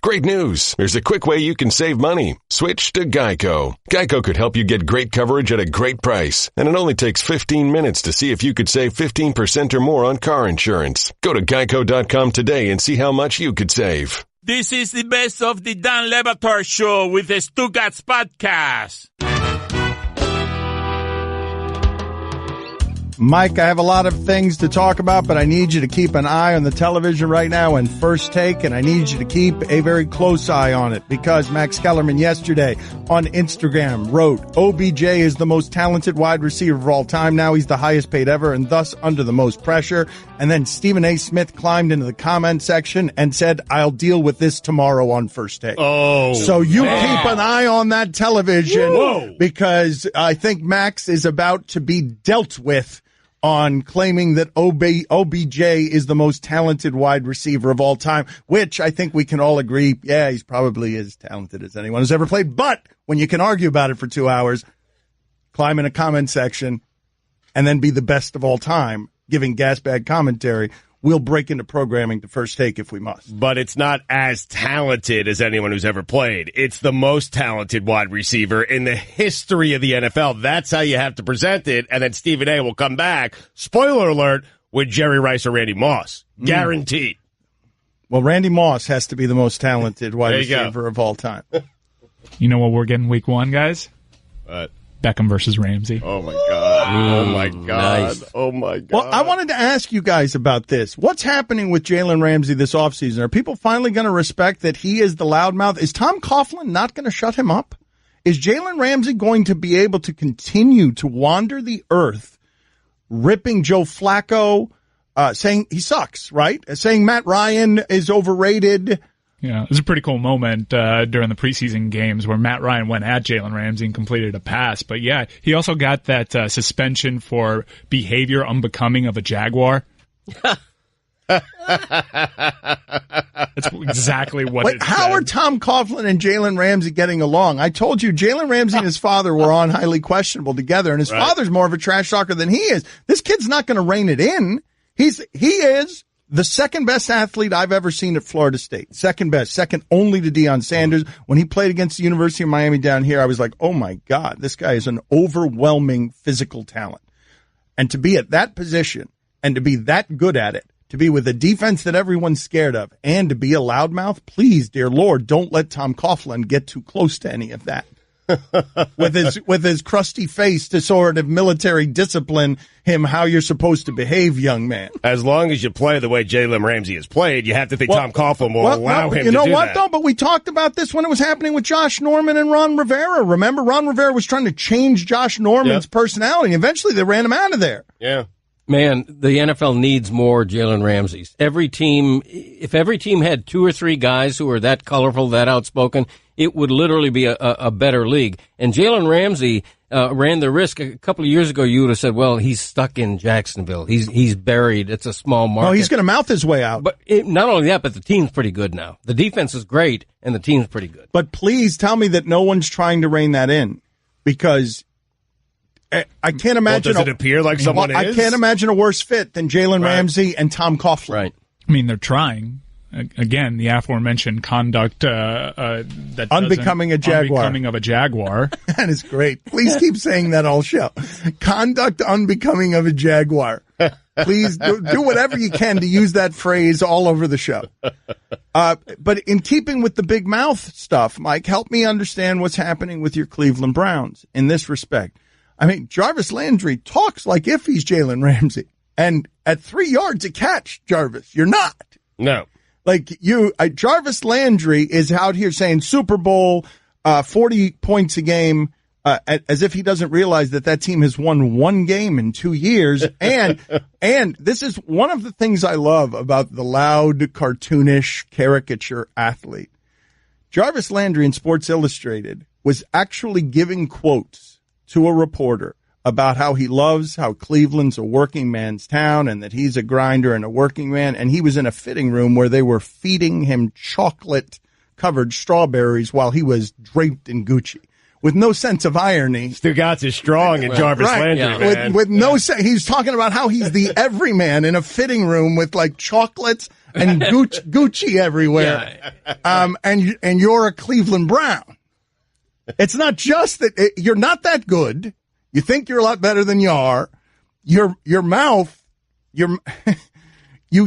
Great news. There's a quick way you can save money. Switch to Geico. Geico could help you get great coverage at a great price. And it only takes 15 minutes to see if you could save 15% or more on car insurance. Go to geico.com today and see how much you could save. This is the best of the Dan Le Batard Show with the Stugotz podcast. Mike, I have a lot of things to talk about, but I need you to keep an eye on the television right now and First Take, and I need you to keep a very close eye on it because Max Kellerman yesterday on Instagram wrote, OBJ is the most talented wide receiver of all time. Now he's the highest paid ever and thus under the most pressure. And then Stephen A. Smith climbed into the comment section and said, I'll deal with this tomorrow on First Take. Oh, so you keep an eye on that television because I think Max is about to be dealt with on claiming that OBJ is the most talented wide receiver of all time, which I think we can all agree, yeah, he's probably as talented as anyone who's ever played. But when you can argue about it for 2 hours, climb in a comment section, and then be the best of all time, giving gas bag commentary, we'll break into programming to First Take if we must. But it's not as talented as anyone who's ever played. It's the most talented wide receiver in the history of the NFL. That's how you have to present it. And then Stephen A. will come back, spoiler alert, with Jerry Rice or Randy Moss. Guaranteed. Well, Randy Moss has to be the most talented wide receiver of all time. You know what we're getting week 1, guys? Beckham versus Ramsey. Oh, my God. Oh, my God. Nice. Oh, my God. Well, I wanted to ask you guys about this. What's happening with Jalen Ramsey this offseason? Are people finally going to respect that he is the loudmouth? Is Tom Coughlin not going to shut him up? Is Jalen Ramsey going to be able to continue to wander the earth, ripping Joe Flacco, saying he sucks, right? Saying Matt Ryan is overrated. Yeah, it was a pretty cool moment during the preseason games where Matt Ryan went at Jalen Ramsey and completed a pass. But yeah, he also got that suspension for behavior unbecoming of a Jaguar. That's exactly what it How are Tom Coughlin and Jalen Ramsey getting along? I told you Jalen Ramsey and his father were on highly questionable together, and his father's more of a trash talker than he is. This kid's not going to rein it in. He is the second best athlete I've ever seen at Florida State. Second best, second only to Deion Sanders. When he played against the University of Miami down here, I was like, oh my God, this guy is an overwhelming physical talent. And to be at that position and to be that good at it, to be with a defense that everyone's scared of, and to be a loudmouth, please, dear Lord, don't let Tom Coughlin get too close to any of that. with his crusty face to sort of military discipline him how you're supposed to behave, young man. As long as you play the way Jalen Ramsey has played, you have to think Tom Coughlin will allow him to do that. You know what, though? But we talked about this when it was happening with Josh Norman and Ron Rivera. Remember, Ron Rivera was trying to change Josh Norman's personality, and eventually they ran him out of there. Yeah. Man, the NFL needs more Jalen Ramseys. If every team had 2 or 3 guys who were that colorful, that outspoken, it would literally be a better league. And Jalen Ramsey ran the risk. A couple of years ago, you would have said, well, he's stuck in Jacksonville. He's buried. It's a small market. Oh, he's going to mouth his way out. But not only that, but the team's pretty good now. The defense is great, and the team's pretty good. But please tell me that no one's trying to rein that in, because I can't imagine. Does it appear like someone is? I can't imagine a worse fit than Jalen Ramsey and Tom Coughlin. Right. I mean, they're trying. Again, the aforementioned conduct that unbecoming a Jaguar. Unbecoming of a Jaguar. That is great. Please keep saying that all show. Conduct unbecoming of a Jaguar. Please do whatever you can to use that phrase all over the show. But in keeping with the big mouth stuff, Mike, help me understand what's happening with your Cleveland Browns in this respect. I mean, Jarvis Landry talks like if he's Jalen Ramsey. And at 3 yards a catch, Jarvis, you're not. No. Like Jarvis Landry is out here saying Super Bowl, 40 points a game, as if he doesn't realize that team has won 1 game in 2 years. And this is one of the things I love about the loud, cartoonish caricature athlete. Jarvis Landry in Sports Illustrated was actually giving quotes to a reporter about how he loves how Cleveland's a working man's town and that he's a grinder and a working man. And he was in a fitting room where they were feeding him chocolate-covered strawberries while he was draped in Gucci. With no sense of irony. Stugotz is strong in Jarvis Landry, man. With no sense. He's talking about how he's the everyman in a fitting room with like chocolates and Gucci everywhere. And you're a Cleveland Brown. It's not just that you're not that good. You think you're a lot better than you are. You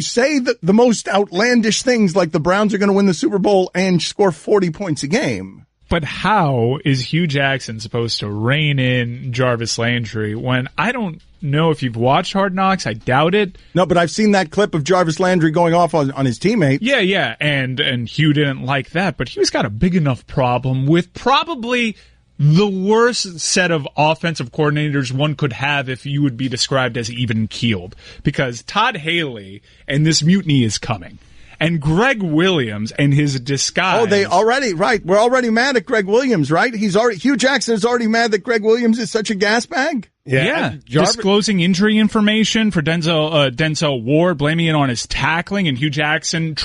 say the most outlandish things like the Browns are going to win the Super Bowl and score 40 points a game. But how is Hugh Jackson supposed to rein in Jarvis Landry when I don't know if you've watched Hard Knocks? I doubt it. No, but I've seen that clip of Jarvis Landry going off on his teammate. Yeah, and Hugh didn't like that, but Hugh's got a big enough problem with probably the worst set of offensive coordinators one could have if you would be described as even-keeled. Because Todd Haley and this mutiny is coming. And Greg Williams and his disguise. Oh, they already, right. We're already mad at Greg Williams, right? Hugh Jackson is already mad that Greg Williams is such a gas bag. Yeah. Disclosing injury information for Denzel Ward, blaming it on his tackling, and Hugh Jackson's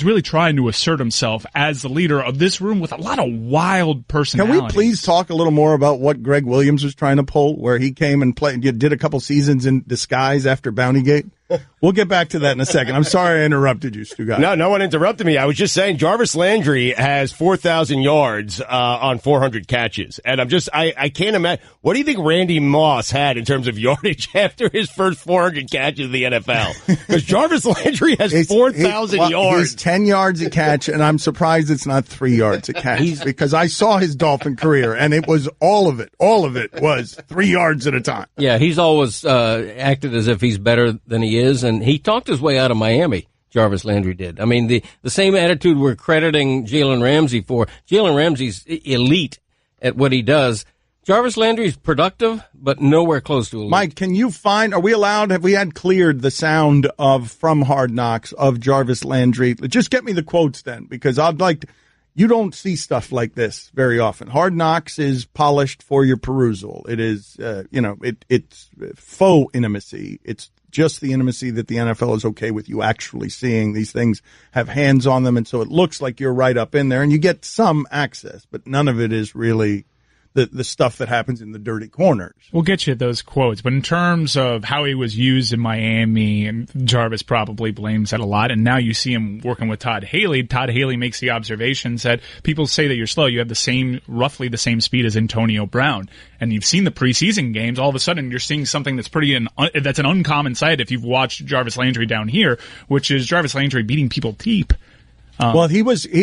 really trying to assert himself as the leader of this room with a lot of wild personalities. Can we please talk a little more about what Greg Williams was trying to pull, where he came and did a couple seasons in disguise after Bountygate? We'll get back to that in a second. I'm sorry I interrupted you, Stugotz. No one interrupted me. I was just saying Jarvis Landry has 4,000 yards on 400 catches. And I can't imagine. What do you think Randy Moss had in terms of yardage after his first 400 catches in the NFL? Because Jarvis Landry has 4,000 yards. He's 10 yards a catch, and I'm surprised it's not 3 yards a catch. Because I saw his Dolphin career, and it was all of it was 3 yards at a time. Yeah, he's always acted as if he's better than he is, and he talked his way out of Miami. Jarvis Landry did. I mean, the same attitude we're crediting Jalen Ramsey for. Jalen Ramsey's elite at what he does. Jarvis Landry's productive, but nowhere close to elite. Mike, have we had cleared the sound from Hard Knocks of Jarvis Landry? Just get me the quotes then, because you don't see stuff like this very often. Hard Knocks is polished for your perusal. It is, it's faux intimacy. It's just the intimacy that the NFL is okay with you actually seeing. These things have hands on them, and so it looks like you're right up in there, and you get some access, but none of it is really the stuff that happens in the dirty corners. We'll get you those quotes, but in terms of how he was used in Miami, and Jarvis probably blames that a lot, and now you see him working with Todd Haley. Todd Haley makes the observations that people say that you're slow. You have roughly the same speed as Antonio Brown, and you've seen the preseason games. All of a sudden, you're seeing something that's that's an uncommon sight if you've watched Jarvis Landry down here, which is Jarvis Landry beating people deep. Well, he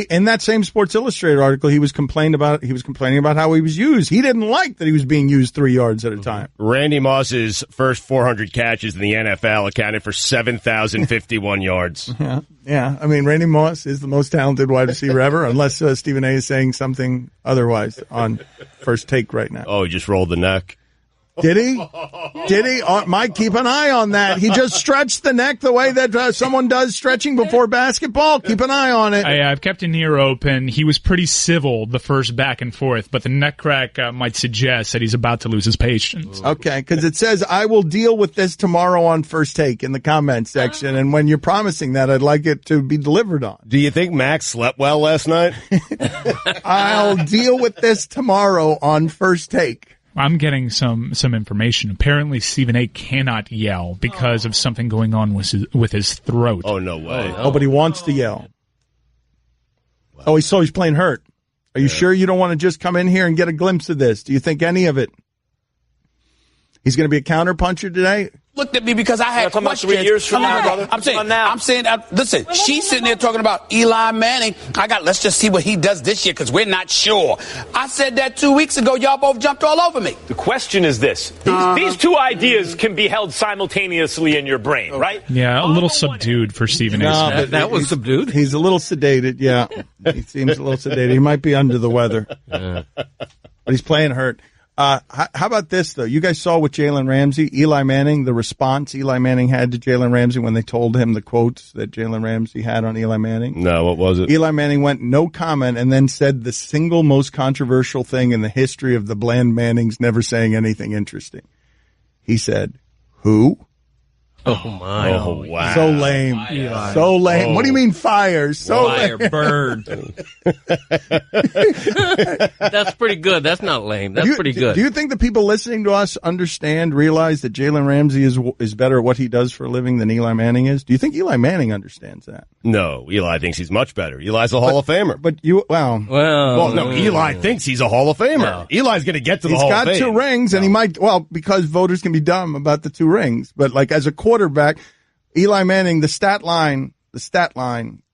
in that same Sports Illustrated article, he was complaining about how he was used. He didn't like that he was being used 3 yards at a time. Randy Moss's first 400 catches in the NFL accounted for 7,051 yards. Yeah. I mean, Randy Moss is the most talented wide receiver ever, unless Stephen A. is saying something otherwise on First Take right now. Oh, he just rolled the neck. Did he? Mike, keep an eye on that. He just stretched the neck the way that someone does stretching before basketball. Keep an eye on it. I've kept an ear open. He was pretty civil the first back and forth, but the neck crack might suggest that he's about to lose his patience. Okay, because it says, I will deal with this tomorrow on First Take in the comments section, and when you're promising that, I'd like it to be delivered on. Do you think Max slept well last night? I'll deal with this tomorrow on First Take. I'm getting some information. Apparently, Stephen A. cannot yell because of something going on with his throat. Oh, no way. Oh, but he wants to yell. Wow. He's playing hurt. Are you sure you don't want to just come in here and get a glimpse of this? Do you think any of it? He's going to be a counterpuncher today? Looked at me because I had questions. 3 years from now, brother. I'm saying, listen, she's sitting there talking about Eli Manning. Let's just see what he does this year because we're not sure. I said that 2 weeks ago. Y'all both jumped all over me. The question is this. These two ideas can be held simultaneously in your brain, right? Yeah, a little subdued for Stephen A. No, that was subdued? He's a little sedated, yeah. He seems a little sedated. He might be under the weather. But he's playing hurt. How about this, though? You guys saw with Jalen Ramsey, Eli Manning, the response Eli Manning had to Jalen Ramsey when they told him the quotes that Jalen Ramsey had on Eli Manning? No, what was it? Eli Manning went no comment and then said the single most controversial thing in the history of the bland Mannings never saying anything interesting. He said, who? Oh, my. Oh, wow. So lame. So lame. What do you mean fire? So Fire, lame. bird. That's pretty good. That's not lame. That's pretty good. Do you think the people listening to us realize that Jalen Ramsey is better at what he does for a living than Eli Manning is? Do you think Eli Manning understands that? No, Eli thinks he's much better. Eli's a Hall of Famer. But no, Eli thinks he's a Hall of Famer. No. Eli's going to get to the Hall of Fame. He's got 2 rings, and he might, because voters can be dumb about the 2 rings. But like as a quarterback, Eli Manning, the stat line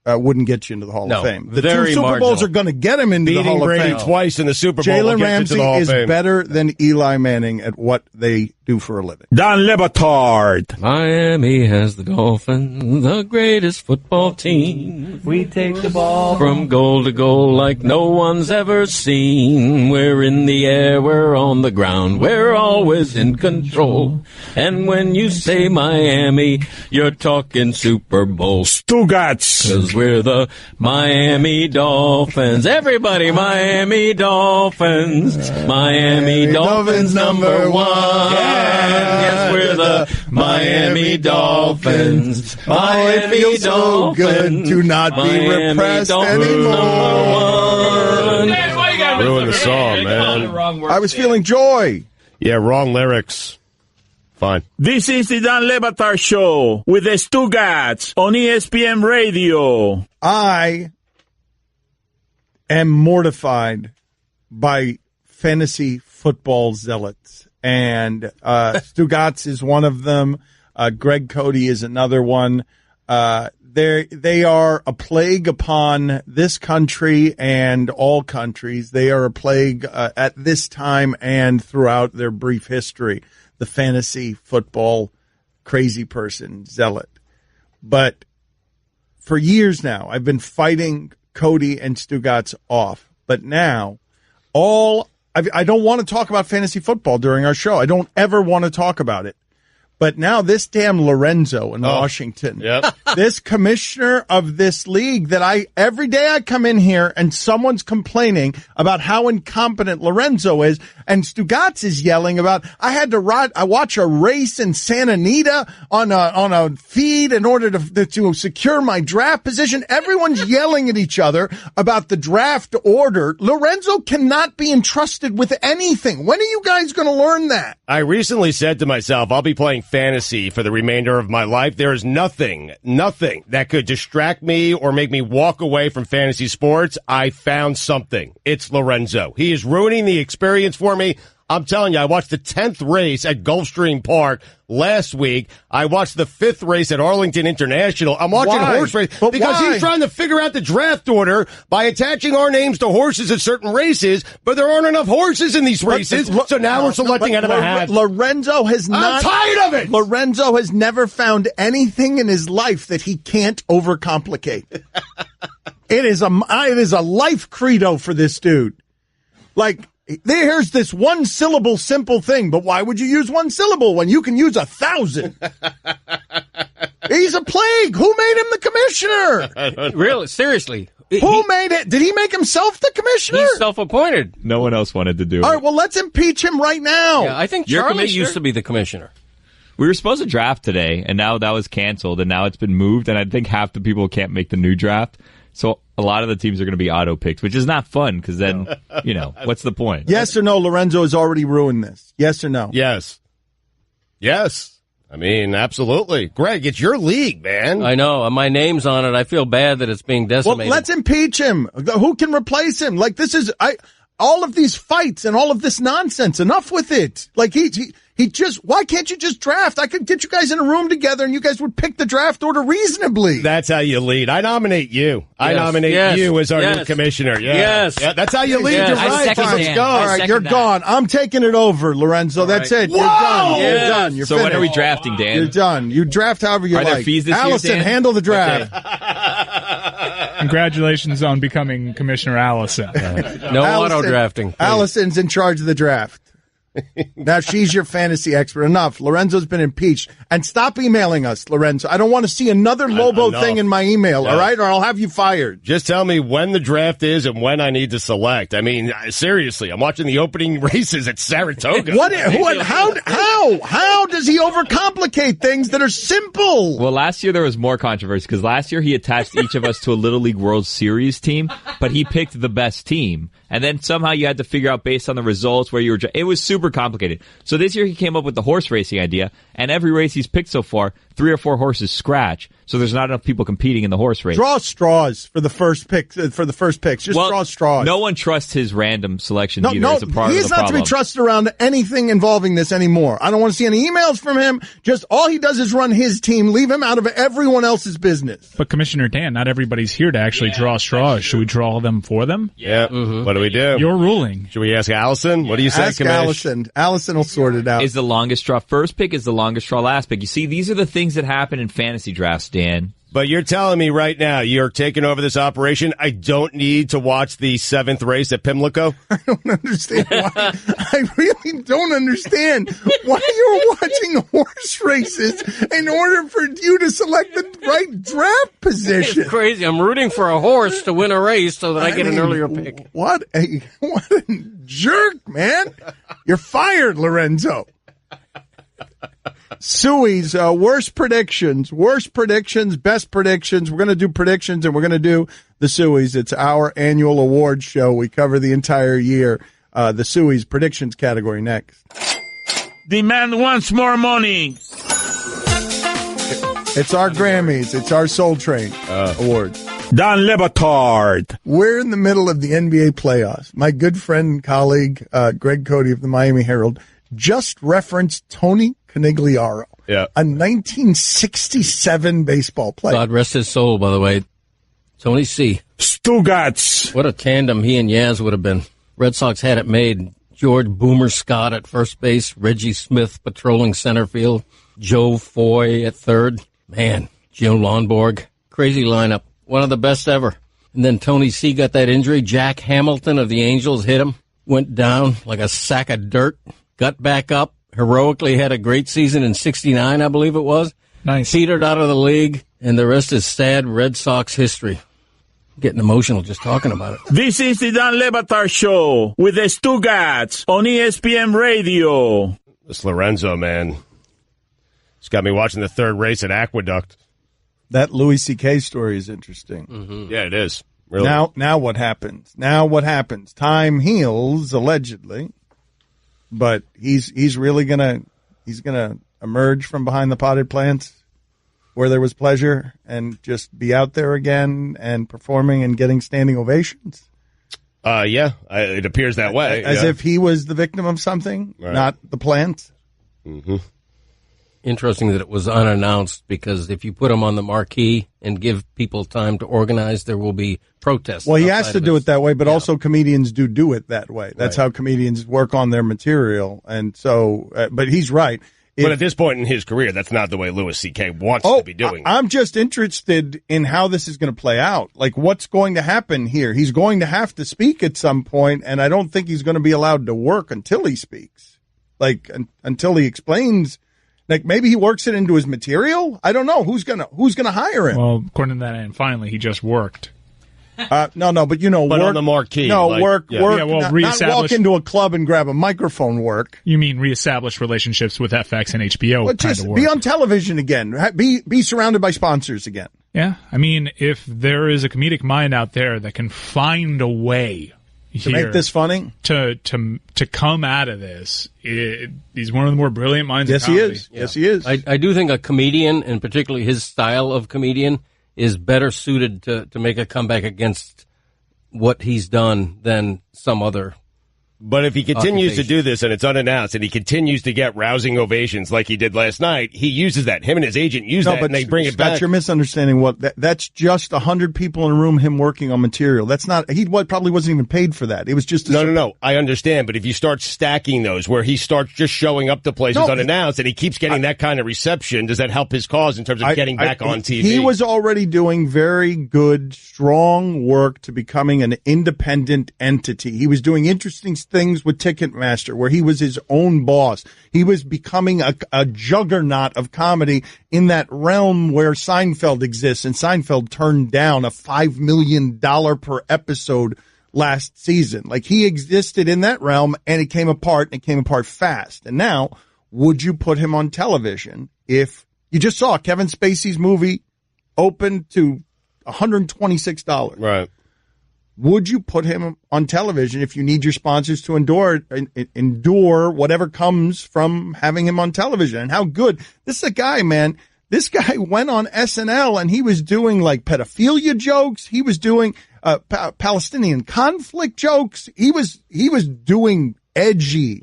wouldn't get you into the Hall of Fame. The 2 Super Bowls are going to get him into the Hall of Fame. Beating Brady twice in the Super Bowl. Jalen Ramsey is better than Eli Manning at what they do for a living. Dan Le Batard. Miami has the Dolphins, the greatest football team. We take the ball from goal to goal like no one's ever seen. We're in the air, we're on the ground, we're always in control. And when you say Miami, you're talking Super Bowl. Stugotz. 'Cause we're the Miami Dolphins. Everybody, Miami Dolphins. Miami Dolphins number 1. Yes, we're the Miami Dolphins. It feels so good to not be repressed anymore. Ruin the song, man. I was feeling joy. Yeah, wrong lyrics. Fine. This is the Dan Le Batard Show with the Stugotz on ESPN Radio. I am mortified by fantasy football zealots. And Stugotz is one of them. Greg Cote is another one. They are a plague upon this country and all countries. They are a plague at this time and throughout their brief history. The fantasy football crazy person zealot. But for years now, I've been fighting Cote and Stugotz off. But now, I don't want to talk about fantasy football during our show. I don't ever want to talk about it. But now this damn Lorenzo in Washington, this commissioner of this league that every day I come in here and someone's complaining about how incompetent Lorenzo is, and Stugotz is yelling about, I watch a race in Santa Anita on a feed in order to secure my draft position. Everyone's yelling at each other about the draft order. Lorenzo cannot be entrusted with anything. When are you guys going to learn that? I recently said to myself, I'll be playing fantasy for the remainder of my life. There is nothing that could distract me or make me walk away from fantasy sports. I found something. It's Lorenzo. He is ruining the experience for me. I'm telling you, I watched the 10th race at Gulfstream Park last week. I watched the 5th race at Arlington International. I'm watching horse race because he's trying to figure out the draft order by attaching our names to horses at certain races, but there aren't enough horses in these races, so now we're selecting out of a hat. Lorenzo has not. I'm tired of it! Lorenzo has never found anything in his life that he can't overcomplicate. It is a life credo for this dude. Like, here's this 1-syllable simple thing, but why would you use 1 syllable when you can use 1,000? He's a plague. Who made him the commissioner? Really? Seriously? Who made it? Did he make himself the commissioner? He's self-appointed. No one else wanted to do it. All right, well, let's impeach him right now. Yeah, I think Charlie used to be the commissioner. We were supposed to draft today, and now that was canceled, and now it's been moved, and I think half the people can't make the new draft. So a lot of the teams are going to be auto-picked, which is not fun because then, what's the point? Yes or no, Lorenzo has already ruined this. Yes or no? Yes. I mean, absolutely. Greg, it's your league, man. I know. My name's on it. I feel bad that it's being decimated. Well, let's impeach him. Who can replace him? Like, all of these fights and all of this nonsense. Enough with it. Like, why can't you just draft? I could get you guys in a room together and you guys would pick the draft order reasonably. That's how you lead. I nominate you. I nominate you as our new commissioner. Yeah. Yes. Yeah, that's how you lead. Yes. You're right. Let's go. All right, you're gone. I'm taking it over, Lorenzo. That's it. You're done. Yes. You're done. You're so finished. when are we drafting, Dan? You're done. You draft however you like. Are there fees this year, Allison, Dan? handle the draft. Congratulations on becoming Commissioner Allison. No auto-drafting. Allison's in charge of the draft. Now she's your fantasy expert. Enough. Lorenzo's been impeached. And stop emailing us, Lorenzo. I don't want to see another Lobo thing in my email, all right? Or I'll have you fired. Just tell me when the draft is and when I need to select. I mean, seriously, I'm watching the opening races at Saratoga. How does he overcomplicate things that are simple? Well, last year there was more controversy because last year he attached each of us to a Little League World Series team, but he picked the best team. And then somehow you had to figure out based on the results where you were. It was super complicated. So this year he came up with the horse racing idea, and every race he's picked so far, 3 or 4 horses scratch. So there's not enough people competing in the horse race. Draw straws for the first pick. Just draw straws. No one trusts his random selections either. It's a part he's of the not problem. to be trusted around anything involving this anymore. I don't want to see any emails from him. Just all he does is run his team. Leave him out of everyone else's business. But Commissioner Dan, not everybody's here to actually draw straws. Should we draw them for them? Yeah. Mm-hmm. What do we do? Your ruling. Should we ask Allison? What do you say, Ask Allison. Allison will sort it out. Is the longest straw first pick? Is the longest straw last pick? You see, these are the things that happen in fantasy drafts, Dan. But you're telling me right now you're taking over this operation. I don't need to watch the 7th race at Pimlico? I don't understand why. I really don't understand why you're watching horse races in order for you to select the right draft position. It's crazy. I'm rooting for a horse to win a race so that I get an earlier pick. What a jerk, man. You're fired, Lorenzo. Suey's worst predictions, best predictions. We're going to do predictions, and we're going to do the Suey's. It's our annual award show. We cover the entire year. The Suey's predictions category next. Demand once more money. It's our Grammys. It's our Soul Train awards. Dan Le Batard. We're in the middle of the NBA playoffs. My good friend and colleague, Greg Cote of the Miami Herald, just referenced Tony Conigliaro, a 1967 baseball player. God rest his soul, by the way. Tony C. Stugotz. What a tandem he and Yaz would have been. Red Sox had it made. George Boomer Scott at first base, Reggie Smith patrolling center field, Joe Foy at third. Man, Joe Lonborg. Crazy lineup. One of the best ever. And then Tony C. got that injury. Jack Hamilton of the Angels hit him. Went down like a sack of dirt. Got back up. Heroically had a great season in 69, I believe it was. Nice. Petered out of the league, and the rest is sad Red Sox history. Getting emotional just talking about it. This is the Dan Le Batard Show with the Stugotz on ESPN Radio. This Lorenzo, man. It's got me watching the 3rd race at Aqueduct. That Louis C.K. story is interesting. Mm-hmm. Yeah, it is. Really. Now what happens? Time heals, allegedly. But he's really gonna emerge from behind the potted plants where there was pleasure and just be out there again and performing and getting standing ovations. It appears that way. As if he was the victim of something, not the plants. Mm-hmm. Interesting that it was unannounced, because if you put him on the marquee and give people time to organize, there will be protests. Well, he has to do it that way, but also comedians do it that way. That's how comedians work on their material. And so, but he's right. But at this point in his career, that's not the way Louis C.K. wants to be doing it. I'm just interested in how this is going to play out. Like, what's going to happen here? He's going to have to speak at some point, and I don't think he's going to be allowed to work until he speaks. Like, until he explains. Like, maybe he works it into his material. I don't know who's gonna hire him. Well, according to that, and finally, he just worked. No, but work on the marquee. No, work. Yeah, well, not walk into a club and grab a microphone. Work. You mean reestablish relationships with FX and HBO? Well, just be on television again. Be surrounded by sponsors again. Yeah, I mean, if there is a comedic mind out there that can find a way to make this funny, to come out of this, he's one of the more brilliant minds. Yes, of comedy. he is. Yeah. Yes, he is. I do think a comedian, and particularly his style of comedian, is better suited to make a comeback against what he's done than some other. But if he continues to do this and it's unannounced and he continues to get rousing ovations like he did last night, he uses that. Him and his agent use that, and they bring it back. You're misunderstanding that's just 100 people in a room, him working on material. That's not, probably wasn't even paid for that. It was just No. I understand, but if you start stacking those where he starts just showing up to places unannounced and he keeps getting that kind of reception, does that help his cause in terms of getting back on TV? He was already doing very good, strong work to becoming an independent entity. He was doing interesting stuff things with Ticketmaster, where he was his own boss. He was becoming a juggernaut of comedy in that realm where Seinfeld exists, and Seinfeld turned down a $5 million per episode last season. Like, he existed in that realm, and it came apart, and it came apart fast. And now, would you put him on television if you just saw Kevin Spacey's movie open to $126? Right. Would you put him on television if you need your sponsors to endure whatever comes from having him on television? And how good. This is a guy, man. This guy went on SNL and he was doing like pedophilia jokes. He was doing Palestinian conflict jokes. He was doing edgy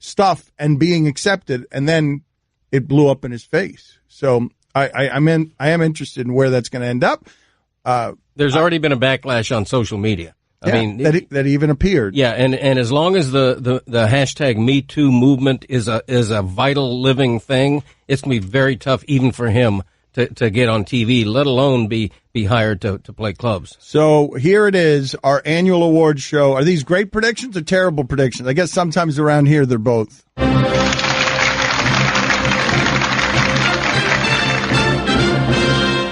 stuff and being accepted. And then it blew up in his face. So I am interested in where that's going to end up. There's already been a backlash on social media. I mean, that even appeared. Yeah, and as long as the hashtag Me Too movement is a vital living thing, it's gonna be very tough even for him to get on TV, let alone be hired to play clubs. So here it is, our annual awards show. Are these great predictions or terrible predictions? I guess sometimes around here they're both.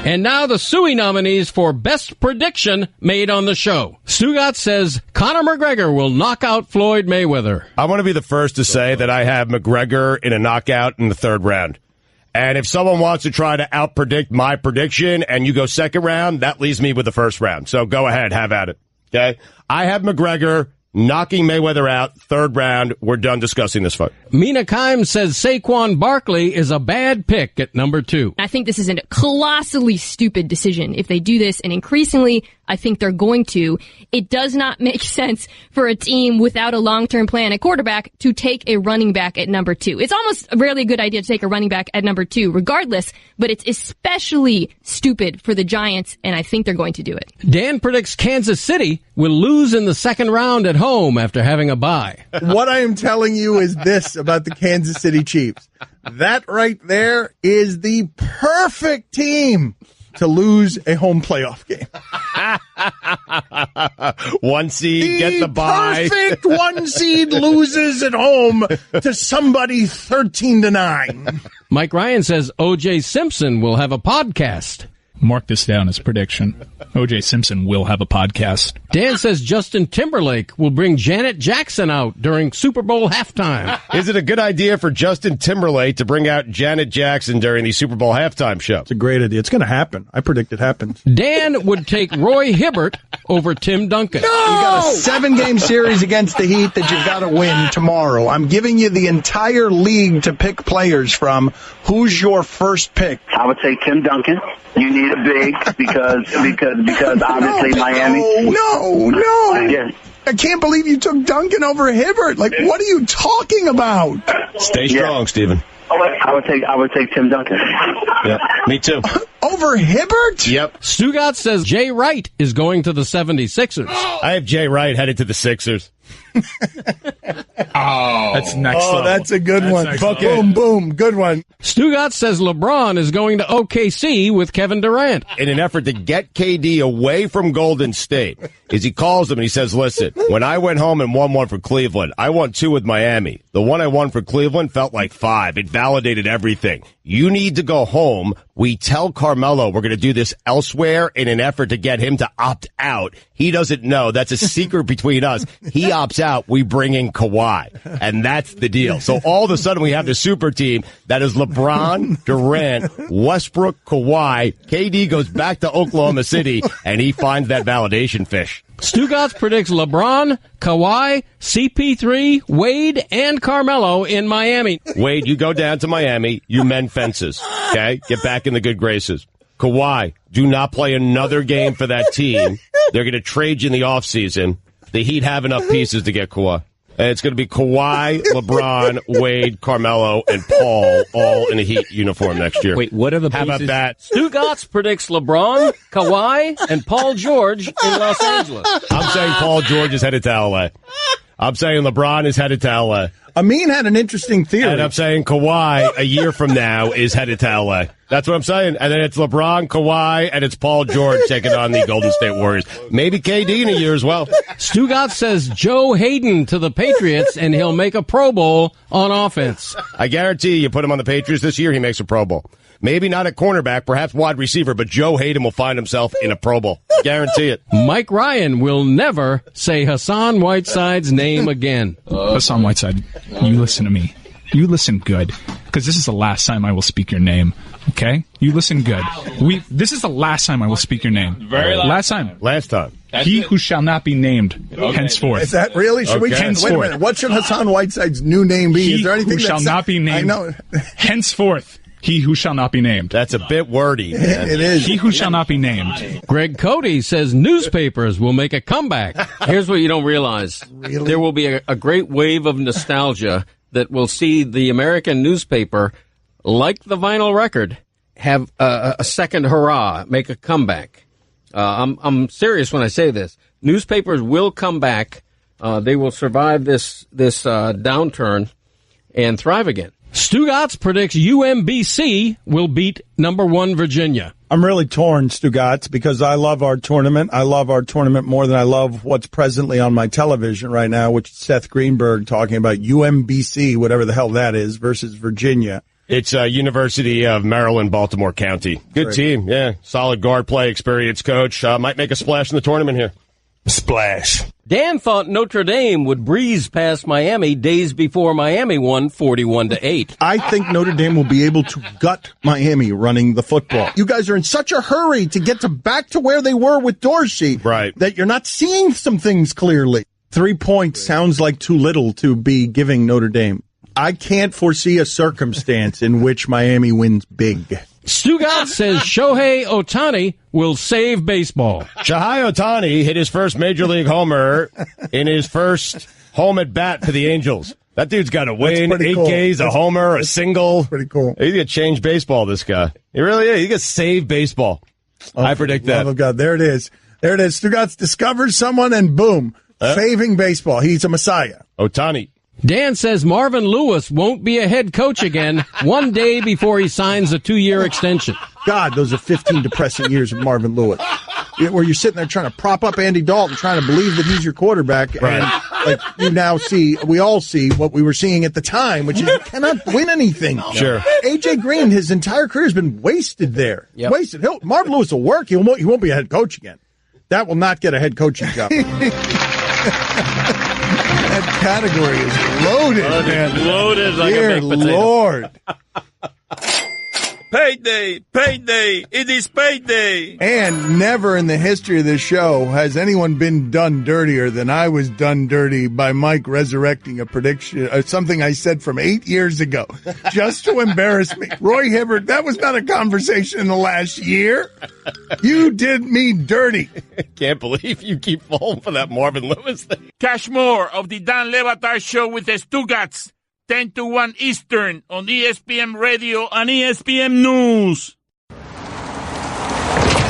And now the Suey nominees for Best Prediction made on the show. Stugotz says Conor McGregor will knock out Floyd Mayweather. I want to be the first to say that I have McGregor in a knockout in the third round. And if someone wants to try to out-predict my prediction and you go second round, that leaves me with the first round. So go ahead, have at it. Okay? I have McGregor knocking Mayweather out, third round. We're done discussing this fight. Mina Kimes says Saquon Barkley is a bad pick at number 2. I think this is a colossally stupid decision if they do this, and increasingly I think they're going to. It does not make sense for a team without a long-term plan at quarterback to take a running back at number 2. It's almost rarely a good idea to take a running back at number 2 regardless, but it's especially stupid for the Giants, and I think they're going to do it. Dan predicts Kansas City will lose in the second round at home after having a bye. What I am telling you is this about the Kansas City Chiefs. That right there is the perfect team to lose a home playoff game. One seed, get the bye. Perfect one seed loses at home to somebody 13-9. Mike Ryan says O.J. Simpson will have a podcast. Mark this down as prediction. O.J. Simpson will have a podcast. Dan says Justin Timberlake will bring Janet Jackson out during Super Bowl halftime. Is it a good idea for Justin Timberlake to bring out Janet Jackson during the Super Bowl halftime show? It's a great idea. It's going to happen. I predict it happens. Dan would take Roy Hibbert over Tim Duncan. No! You got a 7-game series against the Heat that you've got to win tomorrow. I'm giving you the entire league to pick players from. Who's your first pick? I would say Tim Duncan. You need a big because obviously Miami. No. Yes. I can't believe you took Duncan over Hibbert. Like, what are you talking about? Stay strong, Steven. I would take Tim Duncan. Yeah, me too. Over Hibbert? Yep. Stugotz says Jay Wright is going to the 76ers. I have Jay Wright headed to the Sixers. That's next level. That's a good one. Boom, boom. Good one. Stugotz says LeBron is going to OKC with Kevin Durant. In an effort to get KD away from Golden State, is he calls them and he says, listen, when I went home and won one for Cleveland, I won 2 with Miami. The one I won for Cleveland felt like 5. It validated everything. You need to go home. We tell Carmelo we're going to do this elsewhere in an effort to get him to opt out. He doesn't know. That's a secret between us. He opts out. We bring in Kawhi. And that's the deal. So all of a sudden we have the super team that is LeBron, Durant, Westbrook, Kawhi. KD goes back to Oklahoma City and he finds that validation fish. Stugotz predicts LeBron, Kawhi, CP3, Wade, and Carmelo in Miami. Wade, you go down to Miami. You mend fences. Okay? Get back in the good graces. Kawhi, do not play another game for that team. They're going to trade you in the offseason. The Heat have enough pieces to get Kawhi. And it's going to be Kawhi, LeBron, Wade, Carmelo, and Paul all in a Heat uniform next year. Wait, what are the How pieces? about that? Stugotz predicts LeBron, Kawhi, and Paul George in Los Angeles. I'm saying Paul George is headed to L.A. I'm saying LeBron is headed to L.A. Amin had an interesting theory. And I'm saying Kawhi, a year from now, is headed to L.A. That's what I'm saying. And then it's LeBron, Kawhi, and it's Paul George taking on the Golden State Warriors. Maybe KD in a year as well. Stugotz says Joe Hayden to the Patriots, and he'll make a Pro Bowl on offense. I guarantee you put him on the Patriots this year, he makes a Pro Bowl. Maybe not at cornerback, perhaps wide receiver, but Joe Hayden will find himself in a Pro Bowl. Guarantee it. Mike Ryan will never say Hassan Whiteside's name again. Hassan Whiteside, you listen to me. You listen good, because this is the last time I will speak your name. Okay? You listen good. This is the last time I will speak your name. Last time. Last time. He who shall not be named henceforth. Is that really? Should we? Wait a minute. What should Hassan Whiteside's new name be? Is there anything who shall not be named? I know. Henceforth. He who shall not be named. That's a bit wordy, man. It is. He who shall not be named. Greg Cote says newspapers will make a comeback. Here's what you don't realize. Really? There will be a great wave of nostalgia that will see the American newspaper, like the vinyl record, have a second hurrah, make a comeback. I'm serious when I say this. Newspapers will come back. They will survive this downturn and thrive again. Stugotz predicts UMBC will beat number 1 Virginia. I'm really torn, Stugotz, because I love our tournament. I love our tournament more than I love what's presently on my television right now, which is Seth Greenberg talking about UMBC, whatever the hell that is, versus Virginia. It's University of Maryland, Baltimore County. Good team, yeah. Solid guard play, experienced coach. Might make a splash in the tournament here. Splash. Dan thought Notre Dame would breeze past Miami days before Miami won 41-8. I think Notre Dame will be able to gut Miami running the football. You guys are in such a hurry to get back to where they were with Dorsey, right, that you're not seeing some things clearly. 3 points sounds like too little to be giving Notre Dame. I can't foresee a circumstance in which Miami wins big. Stugotz says Shohei Ohtani will save baseball. Shohei Ohtani hit his first Major League homer in his first home at bat for the Angels. That dude's got to win. 8 Ks, a homer, a single. Pretty cool. He's going to change baseball, this guy. He really is. He's going to save baseball. I predict that. Oh, God. There it is. There it is. Stugotz discovers someone and boom, saving baseball. He's a messiah. Ohtani. Dan says Marvin Lewis won't be a head coach again 1 day before he signs a 2-year extension. God, those are 15 depressing years of Marvin Lewis. Where you're sitting there trying to prop up Andy Dalton, trying to believe that he's your quarterback. Right. And like you now see, we all see what we were seeing at the time, which is you cannot win anything. Sure. A.J. Green, his entire career has been wasted there. Yep. Wasted. Marvin Lewis will work. He won't be a head coach again. That will not get a head coaching job. That category is loaded, man. Loaded like Dear a baked potato. Lord. Payday! Payday! It is payday! And never in the history of this show has anyone been done dirtier than I was done dirty by Mike resurrecting a prediction, something I said from 8 years ago, just to embarrass me. Roy Hibbert, that was not a conversation in the last year. You did me dirty. Can't believe you keep falling for that Marvin Lewis thing. Catch more of the Dan Le Batard Show with the Stugotz, 10 to 1 Eastern on ESPN Radio and ESPN News.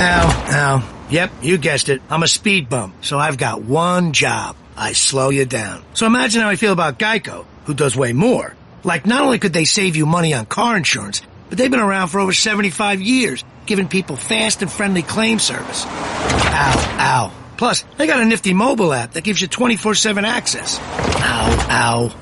Ow. Yep, you guessed it. I'm a speed bump, so I've got one job. I slow you down. So imagine how I feel about Geico, who does way more. Like, not only could they save you money on car insurance, but they've been around for over 75 years, giving people fast and friendly claim service. Ow. Plus, they got a nifty mobile app that gives you 24/7 access. Ow.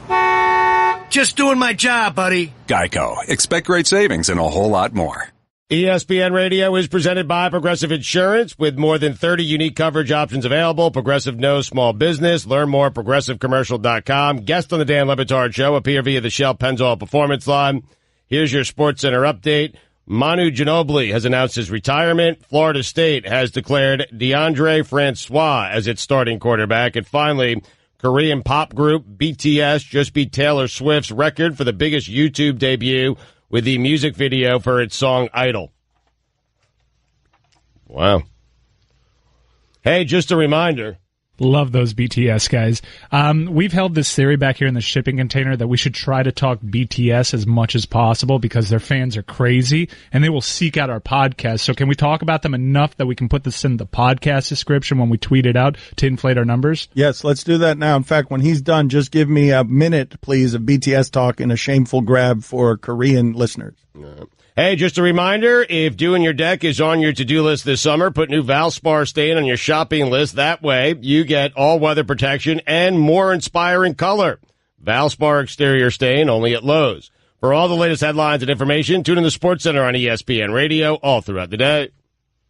Just doing my job, buddy. Geico. Expect great savings and a whole lot more. ESPN Radio is presented by Progressive Insurance. With more than 30 unique coverage options available, Progressive knows small business. Learn more at ProgressiveCommercial.com. Guest on the Dan Le Batard Show appear via the Shell Pennzoil Performance Line. Here's your SportsCenter update. Manu Ginobili has announced his retirement. Florida State has declared DeAndre Francois as its starting quarterback. And finally, Korean pop group BTS just beat Taylor Swift's record for the biggest YouTube debut with the music video for its song Idol. Wow. Hey, just a reminder, Love those BTS guys. We've held this theory back here in the shipping container that we should try to talk BTS as much as possible because their fans are crazy and they will seek out our podcast. So can we talk about them enough that we can put this in the podcast description when we tweet it out to inflate our numbers? Yes, let's do that now. In fact, when he's done, just give me a minute, please, of BTS talk in a shameful grab for Korean listeners. Hey, just a reminder, if doing your deck is on your to-do list this summer, put new Valspar stain on your shopping list. That way, you get all-weather protection and more inspiring color. Valspar exterior stain only at Lowe's. For all the latest headlines and information, tune in the Sports Center on ESPN Radio all throughout the day.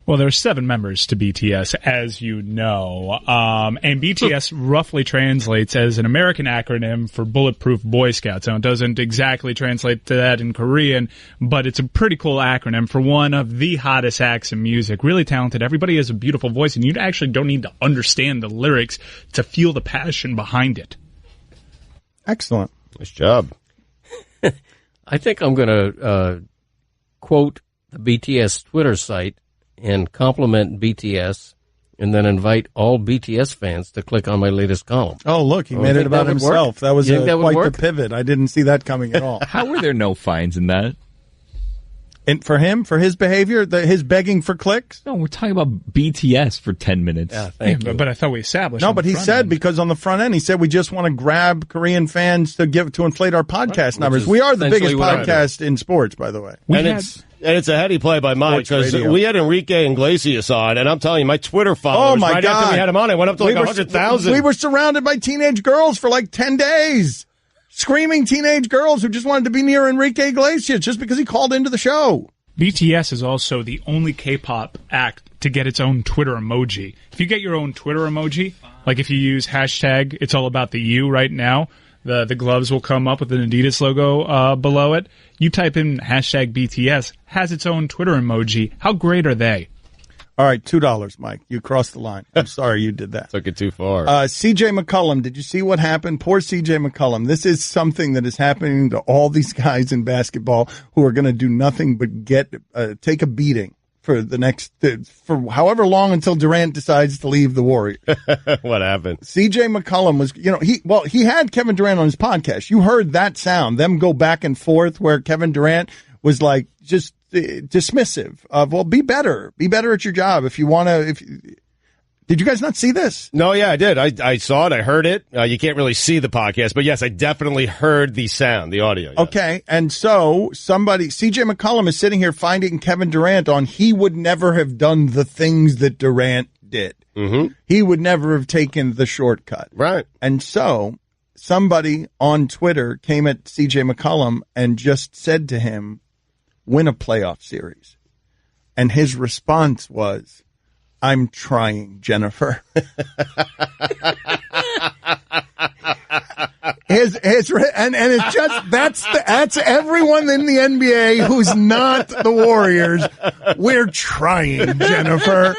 Well, there are 7 members to BTS, as you know, and BTS roughly translates as an American acronym for Bulletproof Boy Scouts. Now, it doesn't exactly translate to that in Korean, but it's a pretty cool acronym for one of the hottest acts in music. Really talented. Everybody has a beautiful voice, and you actually don't need to understand the lyrics to feel the passion behind it. Excellent. Nice job. I think I'm going to quote the BTS Twitter site and compliment BTS, and then invite all BTS fans to click on my latest column. Oh, look, he made it about himself. That was quite the pivot. I didn't see that coming at all. How were there no fines in that? And for him, for his behavior, his begging for clicks? No, we're talking about BTS for 10 minutes. Yeah, thank you. But I thought we established. No, but he said because on the front end, he said we just want to grab Korean fans to inflate our podcast numbers. We are the biggest podcast in sports, by the way. And it's a heady play by Mike because we had Enrique Iglesias on, and I'm telling you, my Twitter followers, right after we had him on, it went up to 100,000. We were surrounded by teenage girls for like 10 days. Screaming teenage girls who just wanted to be near Enrique Iglesias just because he called into the show. BTS is also the only K-pop act to get its own Twitter emoji. If you get your own Twitter emoji, like if you use hashtag It's All About the You right now, the gloves will come up with an Adidas logo below it. You type in hashtag BTS, has its own Twitter emoji. How great are they? All right, $2, Mike. You crossed the line. I'm sorry you did that. Took it too far. C.J. McCollum, did you see what happened? Poor C.J. McCollum. This is something that is happening to all these guys in basketball who are going to do nothing but take a beating for for however long until Durant decides to leave the Warriors. What happened? C.J. McCollum was, he had Kevin Durant on his podcast. You heard that sound, them go back and forth where Kevin Durant was like just dismissive of, well, be better at your job if you want to. Did you guys not see this? No, yeah, I did. I saw it. I heard it. You can't really see the podcast, but yes, I definitely heard the sound, the audio. Yes. Okay, and so C.J. McCollum is sitting here finding Kevin Durant on he would never have done the things that Durant did. Mm-hmm. He would never have taken the shortcut. Right. And so somebody on Twitter came at C.J. McCollum and just said to him, win a playoff series. And his response was, I'm trying, Jennifer. And it's just that's everyone in the NBA who's not the Warriors. We're trying, Jennifer.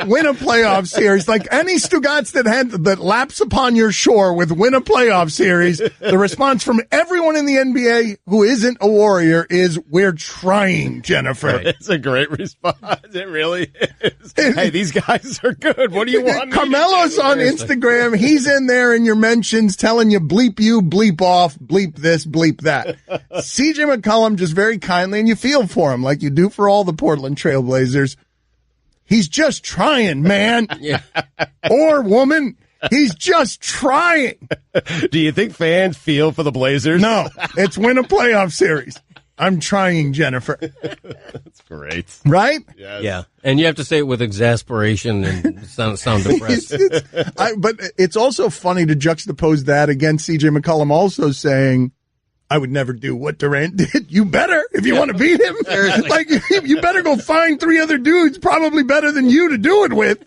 Win a playoff series. Like any Stugotz that laps upon your shore with win a playoff series, the response from everyone in the NBA who isn't a Warrior is we're trying, Jennifer. It's a great response. It really is. Hey, these guys are good. What do you want? Carmelo's on Instagram. He's in there in your mentions telling you bleep you, bleep off, bleep this, bleep that. C.J. McCollum just very kindly, and you feel for him like you do for all the Portland Trailblazers. He's just trying, man. Yeah. Or woman. He's just trying. Do you think fans feel for the Blazers? No. It's win a playoff series. I'm trying, Jennifer. That's great. Right? Yes. Yeah. And you have to say it with exasperation and sound depressed. But it's also funny to juxtapose that against C.J. McCollum also saying, I would never do what Durant did. You better if you want to beat him. Like, you better go find 3 other dudes probably better than you to do it with.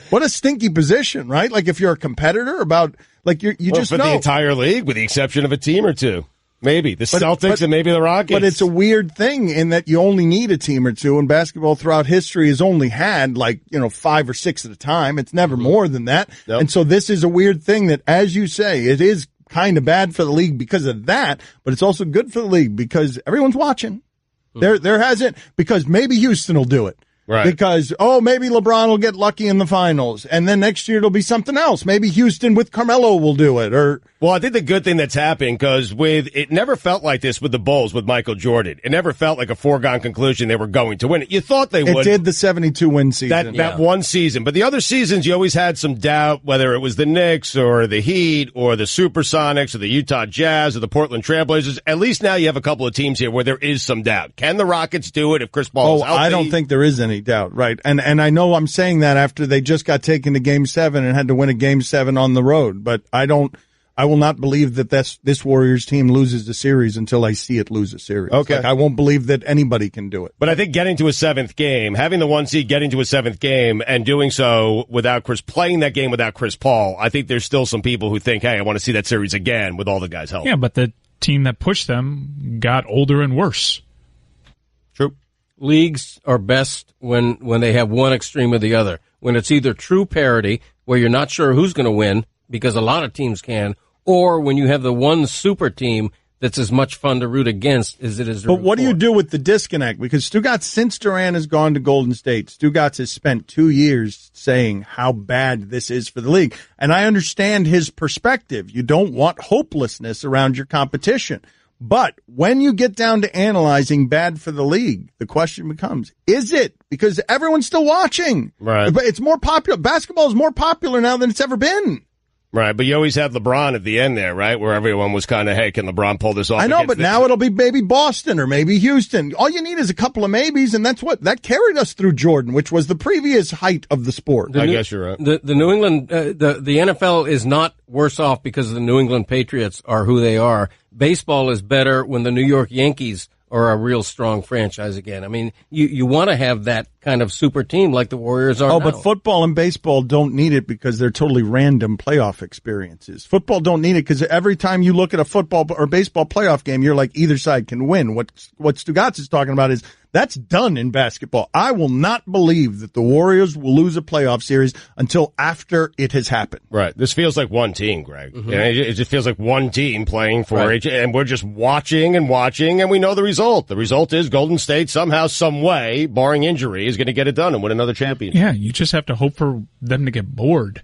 What a stinky position, right? Like if you're a competitor just for know. the entire league, with the exception of a team or two. Maybe the Celtics and maybe the Rockets. But it's a weird thing in that you only need a team or two, and basketball throughout history has only had 5 or 6 at a time. It's never more than that. Nope. And so this is a weird thing that, as you say, it is kind of bad for the league because of that, but it's also good for the league because everyone's watching. There hasn't, because maybe Houston will do it. Right. Because, maybe LeBron will get lucky in the finals, and then next year it'll be something else. Maybe Houston with Carmelo will do it. Well, I think the good thing that's happened, because it never felt like this with the Bulls with Michael Jordan. It never felt like a foregone conclusion they were going to win it. You thought they would. It did the 72-win season. That one season. But the other seasons, you always had some doubt, whether it was the Knicks or the Heat or the Supersonics or the Utah Jazz or the Portland Trailblazers. At least now you have a couple of teams here where there is some doubt. Can the Rockets do it if Chris Paul is healthy? I don't think there is any doubt, right? And I know I'm saying that after they just got taken to Game 7 and had to win a Game 7 on the road, but I will not believe that this Warriors team loses the series until I see it lose a series. Okay. Like, I won't believe that anybody can do it. But I think getting to a seventh game, having the 1 seed getting to a seventh game and doing so playing that game without Chris Paul, I think there's still some people who think, hey, I want to see that series again with all the guys healthy. Yeah, but the team that pushed them got older and worse. True. Leagues are best when they have one extreme or the other. When it's either true parity, where you're not sure who's going to win, because a lot of teams can, or when you have the one super team that's as much fun to root against as it is to root But what do for. you do with the disconnect? Because Stugotz, since Durant has gone to Golden State, Stugotz has spent 2 years saying how bad this is for the league. And I understand his perspective. You don't want hopelessness around your competition. But when you get down to analyzing bad for the league, the question becomes, is it? Because everyone's still watching. Right. But it's more popular. Basketball is more popular now than it's ever been. Right, but you always had LeBron at the end there, right, where everyone was kind of, hey, can LeBron pull this off? I know, but now it'll be maybe Boston or maybe Houston. All you need is a couple of maybes, and that carried us through Jordan, which was the previous height of the sport. I guess you're right. The New England, the NFL is not worse off because the New England Patriots are who they are. Baseball is better when the New York Yankees are a real strong franchise again. I mean, you want to have that kind of super team like the Warriors are now. But football and baseball don't need it because they're totally random playoff experiences. Football don't need it because every time you look at a football or baseball playoff game, you're like, either side can win. What Stugotz is talking about is that's done in basketball. I will not believe that the Warriors will lose a playoff series until after it has happened. Right. This feels like one team, Greg. Mm-hmm. Yeah, it just feels like one team playing for each, and we're just watching, and we know the result. The result is Golden State somehow, some way, barring injury, is going to get it done and win another championship. Yeah, you just have to hope for them to get bored,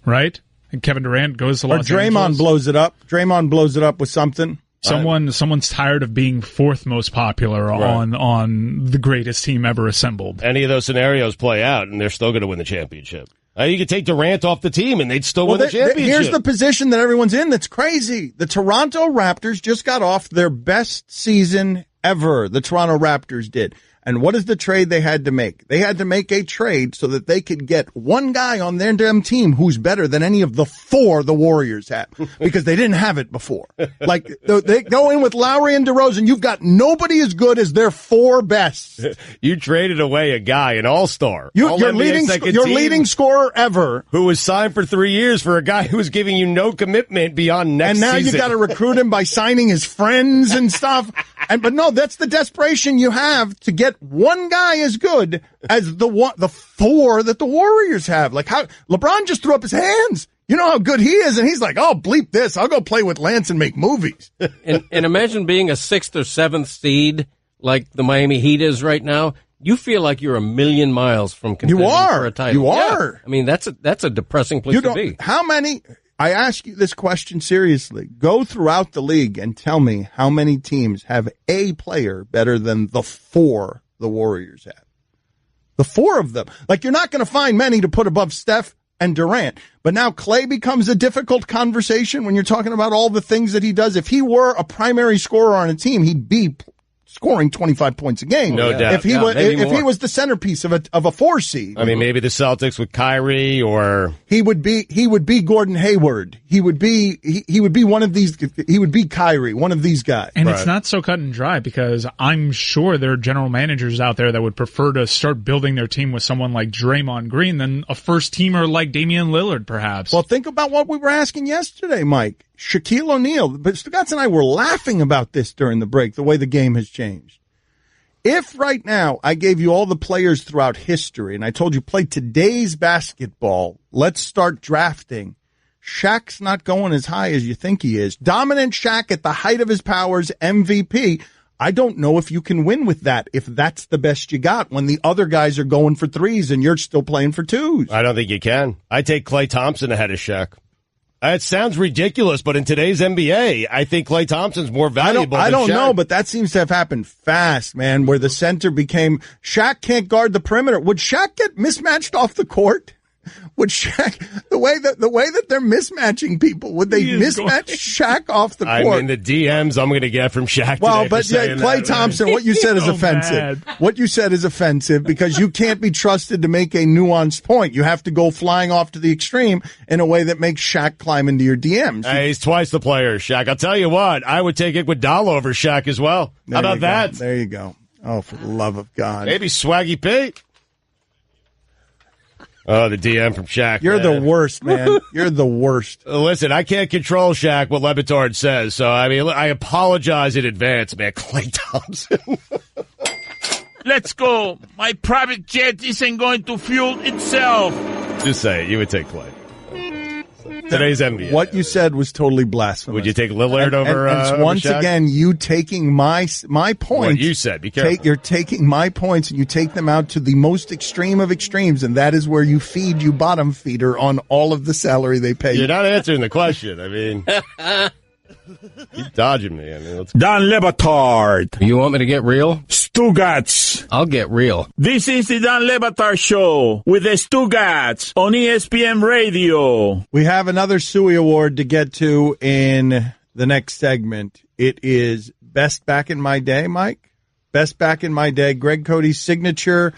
right? And Kevin Durant goes to Los Angeles. Or Draymond blows it up. Draymond blows it up with something. Someone's tired of being fourth most popular on the greatest team ever assembled. Any of those scenarios play out, and they're still going to win the championship. You could take Durant off the team, and they'd still win the championship. Here's the position that everyone's in that's crazy. The Toronto Raptors just got off their best season ever. The Toronto Raptors did. And what is the trade they had to make? They had to make a trade so that they could get one guy on their damn team who's better than any of the four the Warriors have, because they didn't have it before. Like, they go in with Lowry and DeRozan. You've got nobody as good as their four best. You traded away a guy, an all-star. Your leading scorer ever. Who was signed for 3 years for a guy who was giving you no commitment beyond next season. And now you got to recruit him by signing his friends and stuff. But no, that's the desperation you have to get one guy as good as the four that the Warriors have. Like, how LeBron just threw up his hands. You know how good he is, and he's like, "Oh, bleep this! I'll go play with Lance and make movies." and imagine being a 6th or 7th seed like the Miami Heat is right now. You feel like you're a million miles from contending for a title. You are. Yeah. I mean, that's a depressing place to be. How many? I ask you this question seriously. Go throughout the league and tell me how many teams have a player better than the four the Warriors have. The four of them. Like, you're not going to find many to put above Steph and Durant. But now Clay becomes a difficult conversation when you're talking about all the things that he does. If he were a primary scorer on a team, he'd be scoring 25 points a game. No doubt. If he was the centerpiece of a 4 seed. I mean, maybe the Celtics with Kyrie, or he would be Gordon Hayward. He would be one of these. He would be Kyrie, one of these guys. And it's not so cut and dry, because I'm sure there are general managers out there that would prefer to start building their team with someone like Draymond Green than a first teamer like Damian Lillard, perhaps. Well, think about what we were asking yesterday, Mike. Shaquille O'Neal. But Stugotz and I were laughing about this during the break, the way the game has changed. If right now I gave you all the players throughout history and I told you play today's basketball, let's start drafting, Shaq's not going as high as you think he is. Dominant Shaq at the height of his powers, MVP. I don't know if you can win with that, if that's the best you got when the other guys are going for threes and you're still playing for twos. I don't think you can. I take Klay Thompson ahead of Shaq. It sounds ridiculous, but in today's NBA, I think Klay Thompson's more valuable I don't than Shaq. know, but that seems to have happened fast, man, where the center became Shaq can't guard the perimeter. Would Shaq get mismatched off the court? Would Shaq, the way that they're mismatching people, would they mismatch Shaq off the court? I mean, the DMs I'm going to get from Shaq well, today but Klay Thompson, what you said is offensive. What you said is offensive because you can't be trusted to make a nuanced point. You have to go flying off to the extreme in a way that makes Shaq climb into your DMs. Hey, he's twice the player, Shaq. I'll tell you what, I would take Iguodala over Shaq as well. How about that? There you go. Oh, for the love of God. Maybe Swaggy Pete. Oh, the DM from Shaq. You're the worst, man. You're the worst. Listen, I can't control Shaq, what Batard says, so, I mean, I apologize in advance, man. Klay Thompson. Let's go. My private jet isn't going to fuel itself. Just say it. You would take Klay. Today's NBA. What you said was totally blasphemous. Would you take Lillard over and once Shaq? again, you taking my points. What you said. Be careful. You're taking my points and you take them out to the most extreme of extremes, and that is where you feed you bottom feeder on all of the salary they pay you. You're not answering the question. I mean, keep dodging me. I mean, let's Dan Le Batard. You want me to get real? Stugotz. I'll get real. This is the Dan Le Batard Show with the Stugotz on ESPN Radio. We have another Suey Award to get to in the next segment. It is Best Back in My Day, Mike. Best Back in My Day. Greg Cote's signature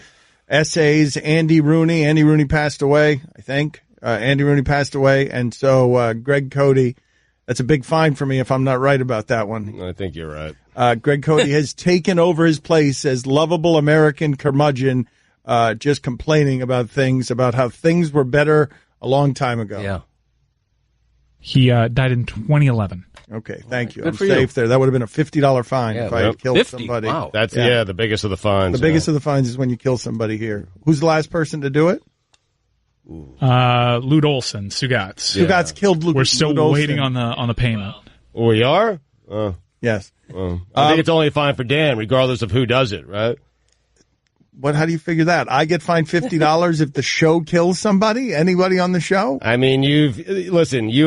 essays. Andy Rooney. Andy Rooney passed away, I think. Andy Rooney passed away. And so Greg Cote, that's a big fine for me if I'm not right about that one. I think you're right. Greg Cote has taken over his place as lovable American curmudgeon, just complaining about how things were better a long time ago. Yeah. He died in 2011. Okay, thank you. Good I'm for safe you. there. That would have been a $50 fine if I had killed 50. somebody. Wow. That's, the biggest of the fines. The biggest of the fines is when you kill somebody here. Who's the last person to do it? Lute Olson, Stugotz. Stugotz killed Luke. We're still Lute Olson. waiting on the payment. We are? Yes. I think it's only a fine for Dan, regardless of who does it, right? How do you figure that? I get fined $50 if the show kills somebody? Anybody on the show? I mean, you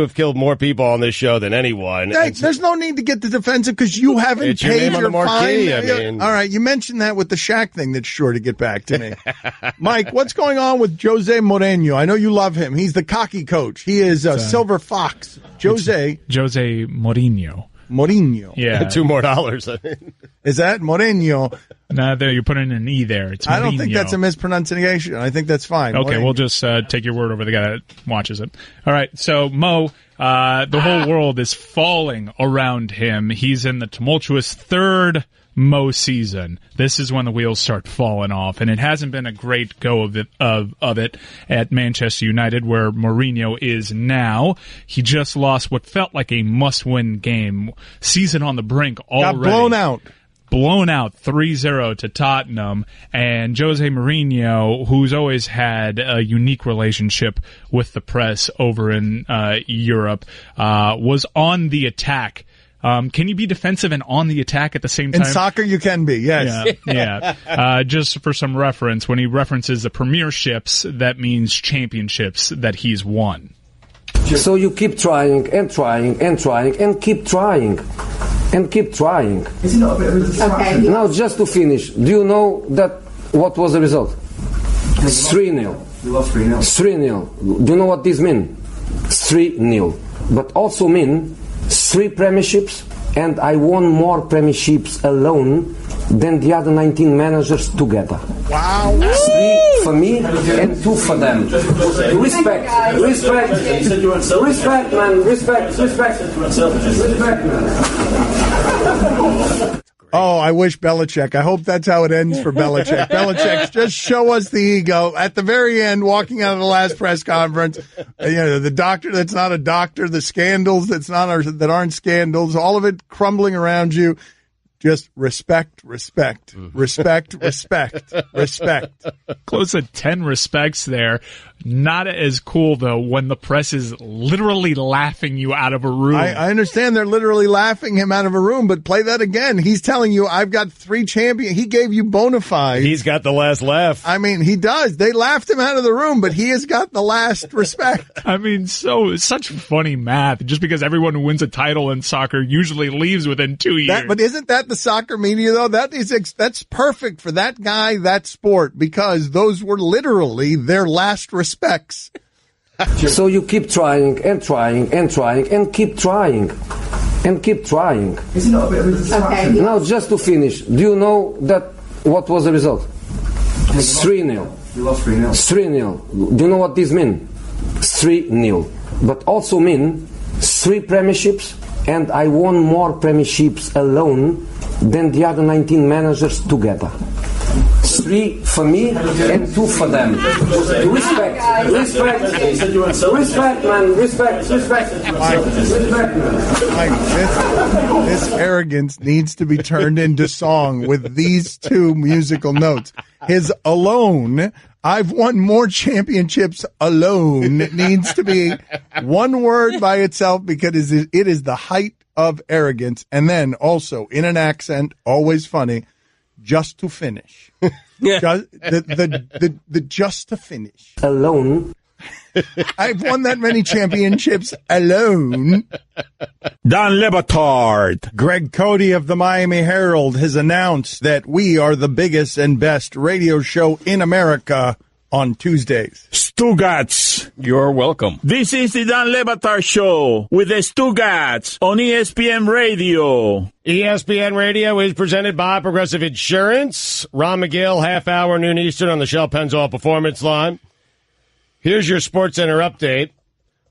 have killed more people on this show than anyone. Hey, there's no need to get the defensive because you haven't It's your paid name on the marquee, fine. I mean. All right, you mentioned that with the Shaq thing that's sure to get back to me. Mike, what's going on with Jose Mourinho? I know you love him. He's the cocky coach. He is a silver fox. Jose Mourinho. Mourinho. Yeah. $2 more. I mean. Is that Mourinho? No, there you're putting an E there. It's Mourinho. I don't think that's a mispronunciation. I think that's fine. Okay, Mourinho. we'll just take your word over the guy that watches it. All right, so Mo, the whole world is falling around him. He's in the tumultuous third Mo season. This is when the wheels start falling off, and it hasn't been a great go of it at Manchester United, where Mourinho is now. He just lost what felt like a must-win game. Season on the brink already. Got blown out. Blown out 3-0 to Tottenham, and Jose Mourinho, who's always had a unique relationship with the press over in Europe, was on the attack. Can you be defensive and on the attack at the same time? In soccer, you can be, yes. Yeah. Just for some reference, when he references the premierships, that means championships that he's won. So you keep trying and trying and trying and keep trying. And keep trying. Is it not a bit of a distraction? Now, just to finish, do you know what was the result? 3-0. You lost 3-0. 3-0. Do you know what this means? 3-0. But also mean 3 premierships, and I won more premierships alone than the other 19 managers together. Wow. 3 for me and 2 for them. Respect, man. Respect, man. Oh, I wish Belichick. I hope that's how it ends for Belichick. Belichick, just show us the ego. At the very end, walking out of the last press conference, the doctor that's not a doctor, the scandals that aren't scandals, all of it crumbling around you. Just respect. Respect. Close to 10 respects there. Not as cool, though, when the press is literally laughing you out of a room. I understand they're literally laughing him out of a room, but play that again. He's telling you, I've got 3 champions. He gave you bona fide. He's got the last laugh. I mean, he does. They laughed him out of the room, but he has got the last respect. I mean, such funny math. Just because everyone who wins a title in soccer usually leaves within 2 years. But isn't that the soccer media, though? That's perfect for that guy, that sport, because those were literally their last respects. So you keep trying and trying and trying and keep trying and keep trying. Okay. Now, just to finish, do you know that what was the result? 3-0. You lost 3-0. 3-0. Do you know what this means? 3-0. But also mean 3 premierships, and I won more premierships alone than the other 19 managers together. 3 for me and 2 for them. Respect, man. Respect. This arrogance needs to be turned into song with these 2 musical notes. His alone, I've won more championships alone, needs to be one word by itself because it is the height of arrogance. And then also in an accent, always funny, just to finish. Just to finish. Alone. I've won that many championships alone. Dan Le Batard. Greg Cote of the Miami Herald has announced that we are the biggest and best radio show in America on Tuesdays. Stugotz. You're welcome. This is the Dan Le Batard Show with the Stugotz on ESPN Radio. ESPN Radio is presented by Progressive Insurance. Ron McGill, half hour, noon Eastern on the Shell Pennzoil Performance Line. Here's your SportsCenter update.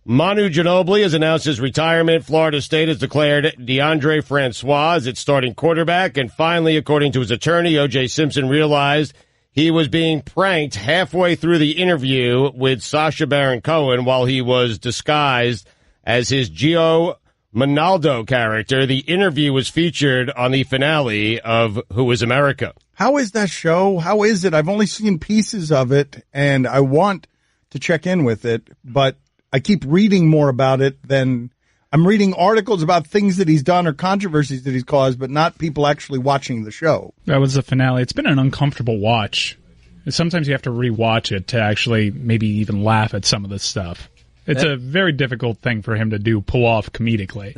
Manu Ginobili has announced his retirement. Florida State has declared DeAndre Francois as its starting quarterback. And finally, according to his attorney, O.J. Simpson realized he was being pranked halfway through the interview with Sacha Baron Cohen while he was disguised as his Gio Monaldo character. The interview was featured on the finale of Who is America? How is that show? How is it? I've only seen pieces of it, and I want to check in with it, but I keep reading more about it than I'm reading articles about things that he's done or controversies that he's caused, but not people actually watching the show. That was the finale. It's been an uncomfortable watch. Sometimes you have to rewatch it to actually maybe even laugh at some of this stuff. It's a very difficult thing for him to pull off comedically.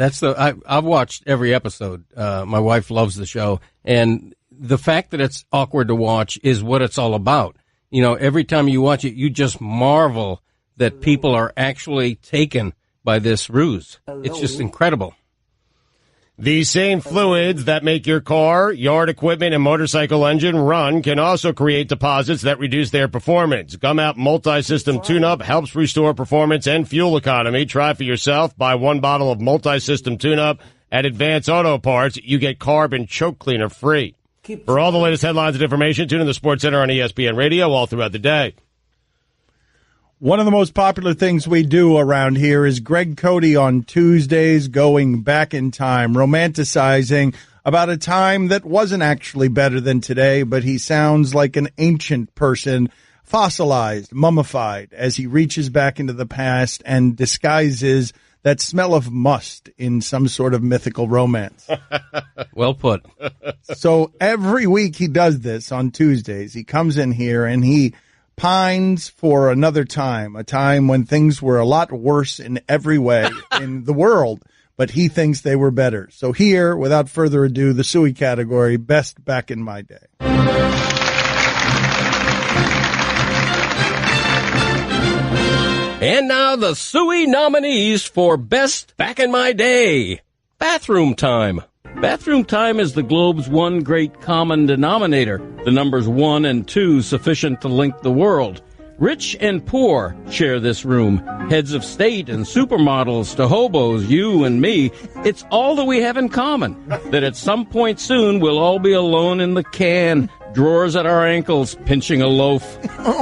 I've watched every episode. My wife loves the show, and the fact that it's awkward to watch is what it's all about. You know, every time you watch it, you just marvel that people are actually taken by this ruse. It's just incredible. The same fluids that make your car, yard equipment, and motorcycle engine run can also create deposits that reduce their performance. Gumout Multi-System Tune-Up helps restore performance and fuel economy. Try for yourself. Buy 1 bottle of Multi-System Tune-Up at Advance Auto Parts. You get carb and choke cleaner free. For all the latest headlines and information, tune in the SportsCenter on ESPN Radio all throughout the day. One of the most popular things we do around here is Greg Cote on Tuesdays going back in time, romanticizing about a time that wasn't actually better than today, but he sounds like an ancient person, fossilized, mummified, as he reaches back into the past and disguises that smell of must in some sort of mythical romance. Well put. So every week he does this on Tuesdays. He comes in here and he pines for another time, a time when things were a lot worse in every way in the world, but he thinks they were better. So here, without further ado, the Suey category, best back in my day. And now the Suey nominees for Best Back in My Day. Bathroom Time. Bathroom time is the globe's one great common denominator, the numbers 1 and 2 sufficient to link the world. Rich and poor share this room. Heads of state and supermodels to hobos, you and me. It's all that we have in common, that at some point soon we'll all be alone in the can, drawers at our ankles, pinching a loaf.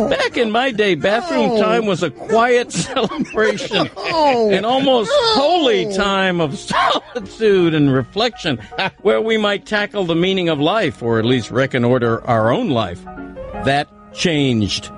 Back in my day, bathroom time was a quiet celebration, an almost holy time of solitude and reflection, where we might tackle the meaning of life, or at least reconnoiter our own life. That changed.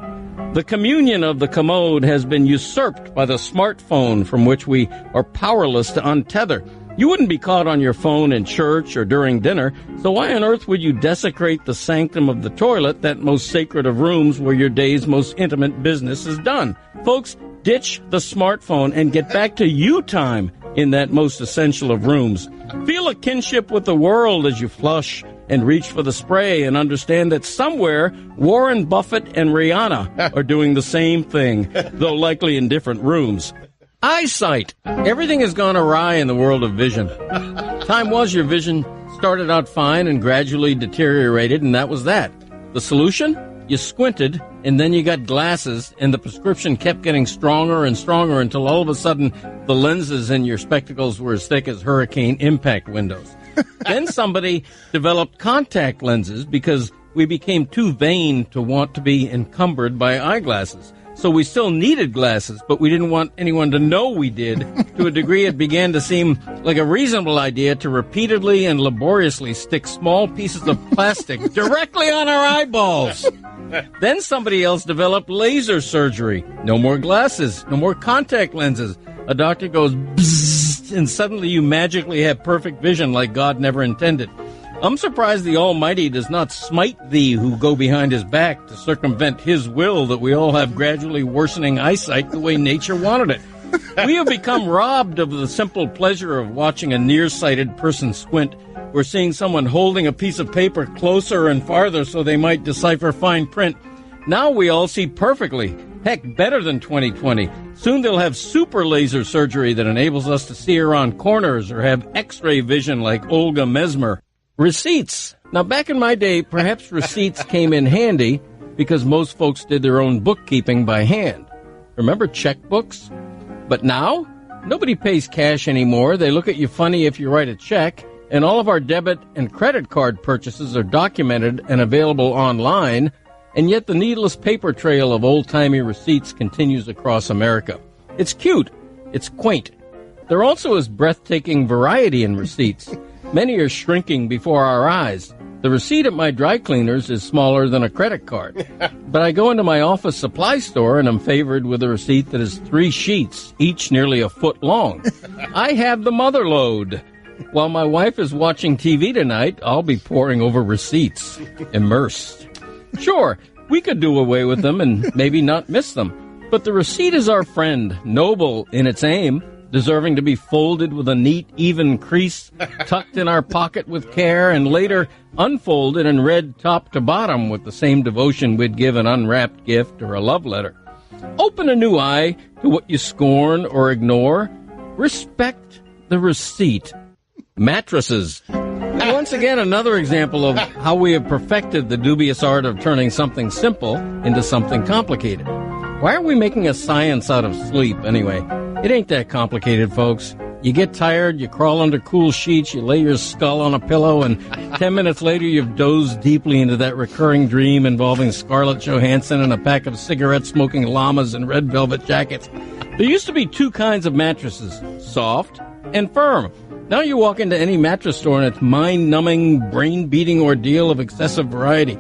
The communion of the commode has been usurped by the smartphone, from which we are powerless to untether. You wouldn't be caught on your phone in church or during dinner, so why on earth would you desecrate the sanctum of the toilet, that most sacred of rooms where your day's most intimate business is done? Folks, ditch the smartphone and get back to you time in that most essential of rooms. Feel a kinship with the world as you flush and reach for the spray, and understand that somewhere Warren Buffett and Rihanna are doing the same thing, though likely in different rooms. Eyesight. Everything has gone awry in the world of vision. Time was your vision started out fine and gradually deteriorated, and that was that. The solution? You squinted, and then you got glasses, and the prescription kept getting stronger and stronger until all of a sudden the lenses in your spectacles were as thick as hurricane impact windows. Then somebody developed contact lenses because we became too vain to want to be encumbered by eyeglasses. So we still needed glasses, but we didn't want anyone to know we did. To a degree, it began to seem like a reasonable idea to repeatedly and laboriously stick small pieces of plastic directly on our eyeballs. Then somebody else developed laser surgery. No more glasses, no more contact lenses. A doctor goes bzzz, and suddenly you magically have perfect vision like God never intended. I'm surprised the Almighty does not smite thee who go behind his back to circumvent his will that we all have gradually worsening eyesight the way nature wanted it. We have become robbed of the simple pleasure of watching a nearsighted person squint. We're seeing someone holding a piece of paper closer and farther so they might decipher fine print. Now we all see perfectly. Heck, better than 2020. Soon they'll have super laser surgery that enables us to see around corners or have X-ray vision like Olga Mesmer. Receipts. Now, back in my day, perhaps receipts came in handy because most folks did their own bookkeeping by hand. Remember checkbooks? But now, nobody pays cash anymore. They look at you funny if you write a check, and all of our debit and credit card purchases are documented and available online, and yet the needless paper trail of old-timey receipts continues across America. It's cute. It's quaint. There also is breathtaking variety in receipts. Many are shrinking before our eyes. The receipt at my dry cleaners is smaller than a credit card. But I go into my office supply store and I'm favored with a receipt that is 3 sheets, each nearly a foot long. I have the mother load. While my wife is watching TV tonight, I'll be poring over receipts, immersed. Sure, we could do away with them and maybe not miss them. But the receipt is our friend, noble in its aim, deserving to be folded with a neat, even crease, tucked in our pocket with care, and later unfolded and read top to bottom with the same devotion we'd give an unwrapped gift or a love letter. Open a new eye to what you scorn or ignore. Respect the receipt. Mattresses. And once again, another example of how we have perfected the dubious art of turning something simple into something complicated. Why are we making a science out of sleep, anyway? It ain't that complicated, folks. You get tired, you crawl under cool sheets, you lay your skull on a pillow, and 10 minutes later you've dozed deeply into that recurring dream involving Scarlett Johansson and a pack of cigarette-smoking llamas in red velvet jackets. There used to be 2 kinds of mattresses, soft and firm. Now you walk into any mattress store and it's mind-numbing, brain-beating ordeal of excessive variety.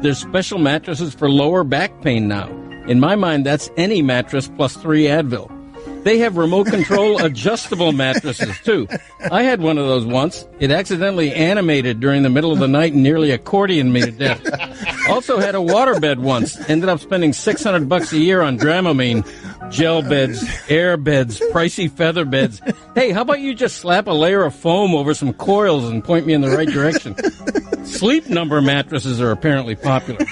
There's special mattresses for lower back pain now. In my mind, that's any mattress plus 3 Advil. They have remote control adjustable mattresses, too. I had one of those once. It accidentally animated during the middle of the night and nearly accordioned me to death. Also had a waterbed once. Ended up spending $600 a year on Dramamine. Gel beds, air beds, pricey feather beds. Hey, how about you just slap a layer of foam over some coils and point me in the right direction? Sleep number mattresses are apparently popular.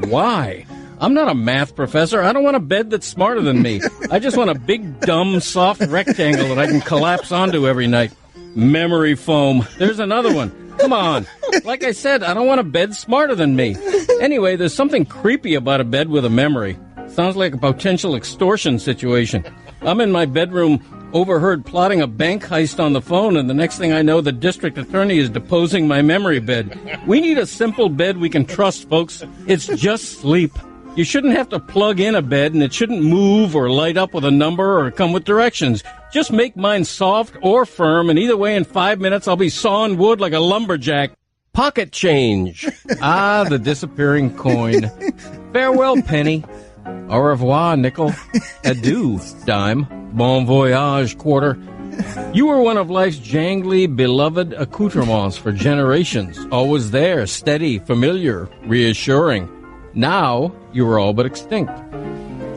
Why? I'm not a math professor. I don't want a bed that's smarter than me. I just want a big, dumb, soft rectangle that I can collapse onto every night. Memory foam. There's another one. Come on. Like I said, I don't want a bed smarter than me. Anyway, there's something creepy about a bed with a memory. Sounds like a potential extortion situation. I'm in my bedroom Overheard plotting a bank heist on the phone, and the next thing I know, the district attorney is deposing my memory bed. We need a simple bed we can trust, folks. It's just sleep. You shouldn't have to plug in a bed, and it shouldn't move or light up with a number or come with directions. Just make mine soft or firm, and either way, in 5 minutes, I'll be sawing wood like a lumberjack. Pocket change. Ah, the disappearing coin. Farewell, penny. Au revoir, nickel. Adieu, dime. Bon voyage, quarter. You were one of life's jangly, beloved accoutrements for generations. Always there, steady, familiar, reassuring. Now, you were all but extinct.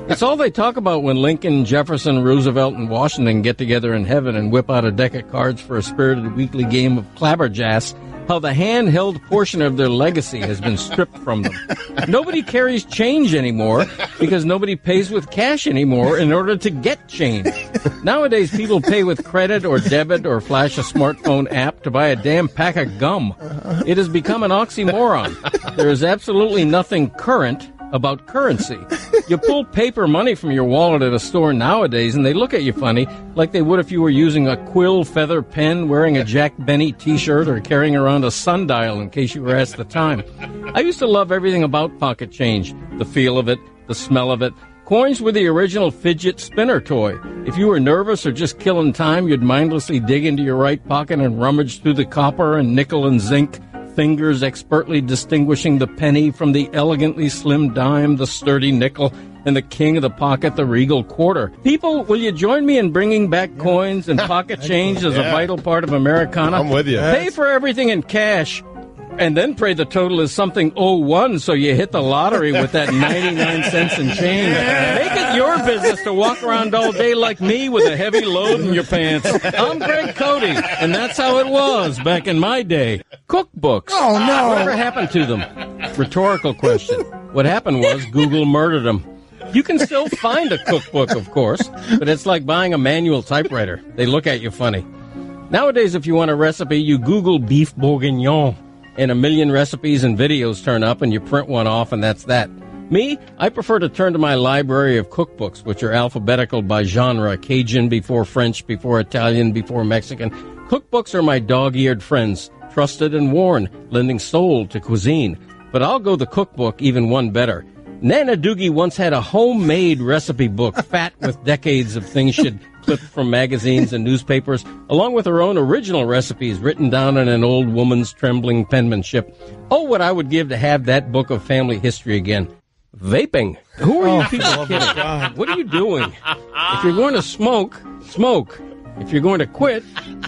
It's all they talk about when Lincoln, Jefferson, Roosevelt, and Washington get together in heaven and whip out a deck of cards for a spirited weekly game of clabberjass, how the handheld portion of their legacy has been stripped from them. Nobody carries change anymore because nobody pays with cash anymore in order to get change. Nowadays, people pay with credit or debit or flash a smartphone app to buy a damn pack of gum. It has become an oxymoron. There is absolutely nothing current about currency. You pull paper money from your wallet at a store nowadays, and they look at you funny, like they would if you were using a quill feather pen, wearing a Jack Benny t-shirt, or carrying around a sundial in case you were asked the time. I used to love everything about pocket change. The feel of it, the smell of it. Coins were the original fidget spinner toy. If you were nervous or just killing time, you'd mindlessly dig into your right pocket and rummage through the copper and nickel and zinc, fingers expertly distinguishing the penny from the elegantly slim dime, the sturdy nickel, and the king of the pocket, the regal quarter. People, will you join me in bringing back coins and pocket change as a vital part of Americana? I'm with you. Pay for everything in cash, and then pray the total is something 01 so you hit the lottery with that 99 cents in change. Make it your business to walk around all day like me with a heavy load in your pants. I'm Greg Cote, and that's how it was back in my day. Cookbooks. Oh, no. Whatever happened to them? Rhetorical question. What happened was Google murdered them. You can still find a cookbook, of course, but it's like buying a manual typewriter. They look at you funny. Nowadays, if you want a recipe, you Google beef bourguignon, and a million recipes and videos turn up, and you print one off, and that's that. Me, I prefer to turn to my library of cookbooks, which are alphabetical by genre, Cajun before French, before Italian, before Mexican. Cookbooks are my dog-eared friends, trusted and worn, lending soul to cuisine. But I'll go the cookbook even one better. Nana Doogie once had a homemade recipe book, fat with decades of things she'd clipped from magazines and newspapers, along with her own original recipes written down in an old woman's trembling penmanship. Oh, what I would give to have that book of family history again. Vaping. Who are you people kidding? What are you doing? If you're going to smoke, smoke. If you're going to quit,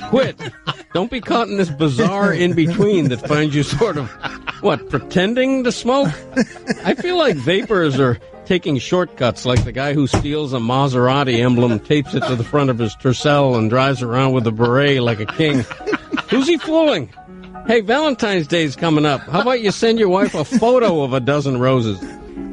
quit. Don't be caught in this bizarre in-between that finds you sort of, pretending to smoke? I feel like vapors are taking shortcuts, like the guy who steals a Maserati emblem, tapes it to the front of his Tercel, and drives around with a beret like a king. Who's he fooling? Hey, Valentine's Day's coming up. How about you send your wife a photo of a dozen roses?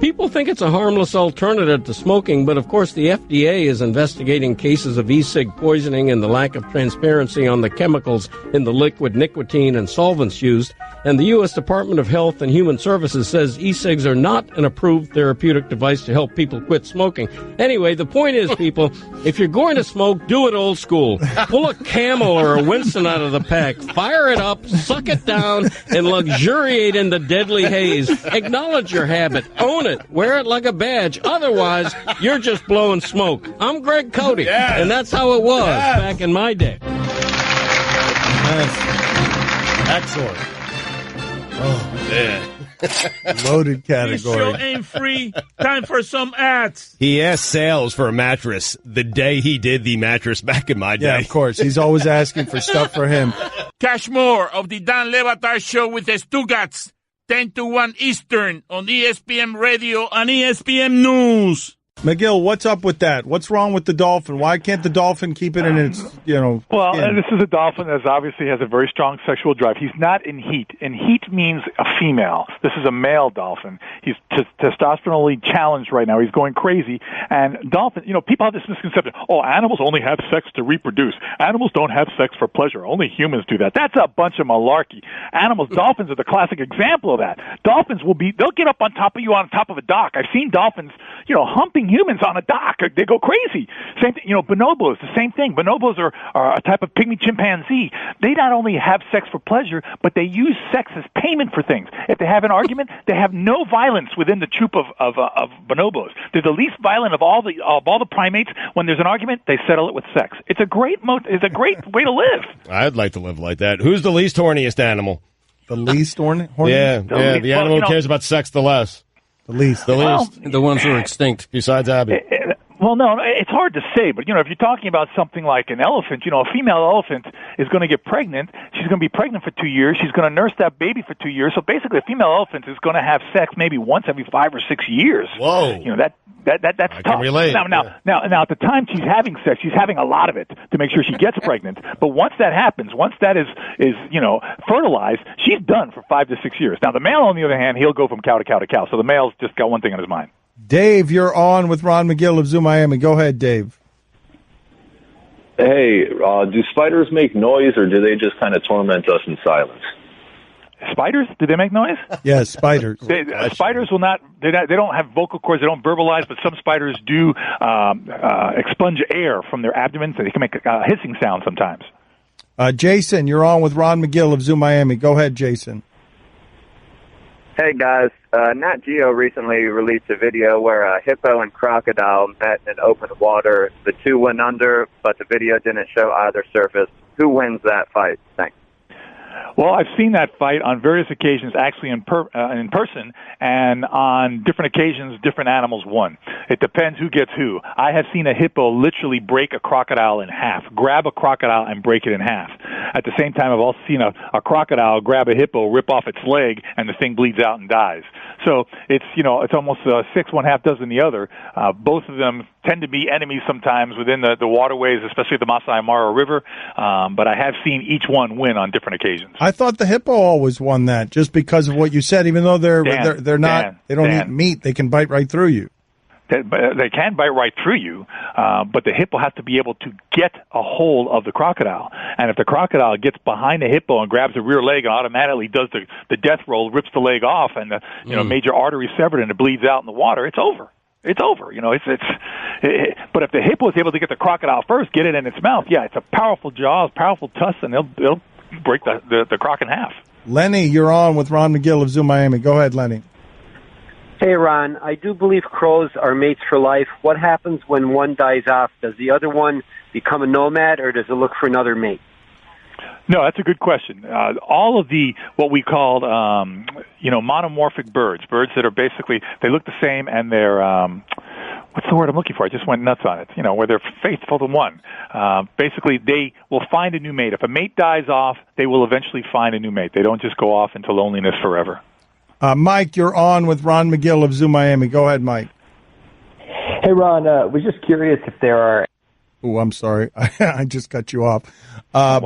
People think it's a harmless alternative to smoking, but of course the FDA is investigating cases of e-cig poisoning and the lack of transparency on the chemicals in the liquid nicotine and solvents used. And the U.S. Department of Health and Human Services says e-cigs are not an approved therapeutic device to help people quit smoking. Anyway, the point is, people, if you're going to smoke, do it old school. Pull a Camel or a Winston out of the pack, fire it up, suck it down, and luxuriate in the deadly haze. Acknowledge your habit. Own it. Wear it like a badge. Otherwise, you're just blowing smoke. I'm Greg Cote, and that's how it was back in my day. Excellent. Oh, man. Loaded This category. show ain't free. Time for some ads. He asked sales for a mattress the day he did the mattress back in my day. Yeah, of course. He's always asking for stuff for him. Catch more of the Dan Le Batard Show with the Stugotz, 10 to 1 Eastern on ESPN Radio and ESPN News. McGill, what's up with that? What's wrong with the dolphin? Why can't the dolphin keep it in its, Well, skin? this is a dolphin that obviously has a very strong sexual drive. He's not in heat, and heat means a female. This is a male dolphin. He's testosteronally challenged right now. He's going crazy. And dolphin, people have this misconception, animals only have sex to reproduce. Animals don't have sex for pleasure. Only humans do that. That's a bunch of malarkey. Dolphins are the classic example of that. Dolphins they'll get up on top of you on top of a dock. I've seen dolphins, humping killing humans on a dock. They go crazy. Same thing, bonobos, the same thing. Bonobos are a type of pygmy chimpanzee. They not only have sex for pleasure, but they use sex as payment for things. If they have an argument, they have no violence within the troop of bonobos. They're the least violent of all the primates. When there's an argument, they settle it with sex. It's a great way to live. I'd like to live like that. Who's the least horniest animal? The least horny? Yeah, the animal who cares about sex the less. The least. The ones who are extinct. Besides Abby. Well, no, it's hard to say, but, if you're talking about something like an elephant, a female elephant is going to get pregnant. She's going to be pregnant for 2 years. She's going to nurse that baby for 2 years. So basically, a female elephant is going to have sex maybe once every 5 or 6 years. Whoa. That's I tough. can relate. Now, at the time she's having sex, she's having a lot of it to make sure she gets pregnant. But once that happens, once that is fertilized, she's done for 5 to 6 years. Now, the male, on the other hand, he'll go from cow to cow to cow. So the male's just got one thing on his mind. Dave, you're on with Ron McGill of Zoo Miami. Go ahead, Dave. Hey, do spiders make noise, or do they just kind of torment us in silence? Spiders? Do they make noise? Yes, spiders. Spiders will not. They don't have vocal cords. They don't verbalize. But some spiders do expunge air from their abdomen, so they can make a hissing sound sometimes. Jason, you're on with Ron McGill of Zoo Miami. Go ahead, Jason. Hey, guys. Nat Geo recently released a video where a hippo and crocodile met in open water. The two went under, but the video didn't show either surface. Who wins that fight? Thanks. Well, I've seen that fight on various occasions, actually in person, and on different occasions, different animals won. It depends who gets who. I have seen a hippo literally break a crocodile in half, grab a crocodile and break it in half. At the same time, I've also seen a crocodile grab a hippo, rip off its leg, and the thing bleeds out and dies. So it's almost 6, 1/2 dozen the other. Both of them tend to be enemies sometimes within the waterways, especially the Masai Mara River. But I have seen each one win on different occasions. I thought the hippo always won that just because of what you said. Even though they don't eat meat, they can bite right through you. They can bite right through you, but the hippo has to be able to get a hold of the crocodile. And if the crocodile gets behind the hippo and grabs the rear leg and automatically does the death roll, rips the leg off, and the major artery severed and it bleeds out in the water, it's over. It's over. But if the hippo is able to get the crocodile first, get it in its mouth, it's a powerful jaws, powerful tusks, and they'll break the croc in half. Lenny, you're on with Ron McGill of Zoo Miami. Go ahead, Lenny. Hey, Ron, I do believe crows are mates for life. What happens when one dies off? Does the other one become a nomad, or does it look for another mate? No, that's a good question. All of what we call, monomorphic birds that are basically, they look the same and they're, what's the word I'm looking for? I just went nuts on it. Where they're faithful to one. Basically, they will find a new mate. If a mate dies off, they will eventually find a new mate. They don't just go off into loneliness forever. Mike, you're on with Ron McGill of Zoo Miami. Go ahead, Mike. Hey, Ron, was just curious if there are... Oh, I'm sorry. I just cut you off. Wow.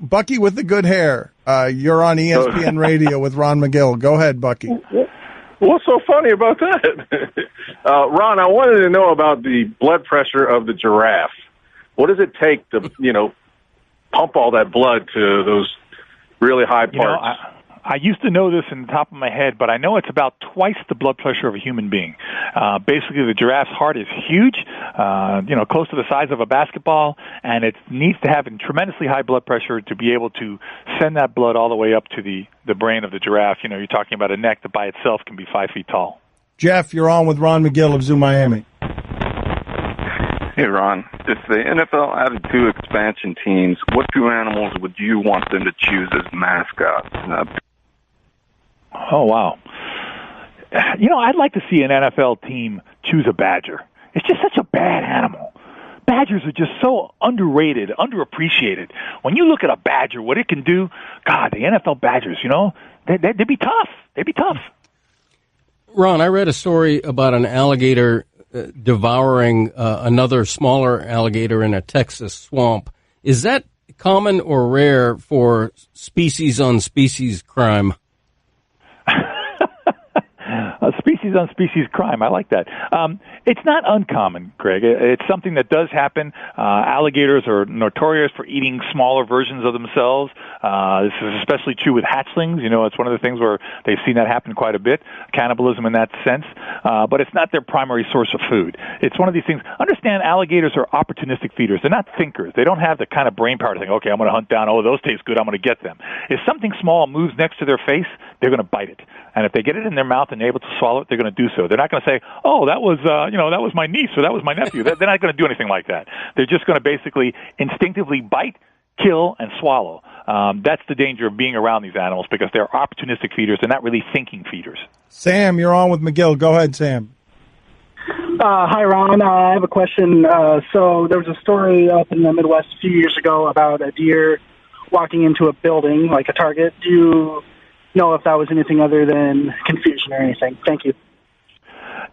Bucky with the good hair. You're on ESPN Radio with Ron McGill. Go ahead, Bucky. What's so funny about that? Ron, I wanted to know about the blood pressure of the giraffe. What does it take to, pump all that blood to those really high parts? I used to know this in the top of my head, but I know it's about twice the blood pressure of a human being. Basically, the giraffe's heart is huge, close to the size of a basketball, and it needs to have a tremendously high blood pressure to be able to send that blood all the way up to the brain of the giraffe. You're talking about a neck that by itself can be 5 feet tall. Jeff, you're on with Ron McGill of Zoo Miami. Hey, Ron. If the NFL added 2 expansion teams, what 2 animals would you want them to choose as mascots? Oh, wow. I'd like to see an NFL team choose a badger. It's just such a bad animal. Badgers are just so underrated, underappreciated. When you look at a badger, what it can do, God, the NFL Badgers, they'd be tough. They'd be tough. Ron, I read a story about an alligator devouring another smaller alligator in a Texas swamp. Is that common or rare for species-on-species crime? species-on-species crime. I like that. It's not uncommon, Greg. It's something that does happen. Alligators are notorious for eating smaller versions of themselves. This is especially true with hatchlings. It's one of the things where they've seen that happen quite a bit, cannibalism in that sense. But it's not their primary source of food. It's one of these things. Understand, alligators are opportunistic feeders. They're not thinkers. They don't have the kind of brain power to think, okay, I'm going to hunt down, those taste good, I'm going to get them. If something small moves next to their face, they're going to bite it. And if they get it in their mouth and they're able to swallow it, they're going to do so. They're not going to say, that was my niece or that was my nephew. They're not going to do anything like that. They're just going to basically instinctively bite, kill, and swallow. That's the danger of being around these animals because they're opportunistic feeders. They're not really thinking feeders. Sam, you're on with McGill. Go ahead, Sam. Hi, Ron. I have a question. So there was a story up in the Midwest a few years ago about a deer walking into a building, like a target. Do you know if that was anything other than confusion or anything? Thank you.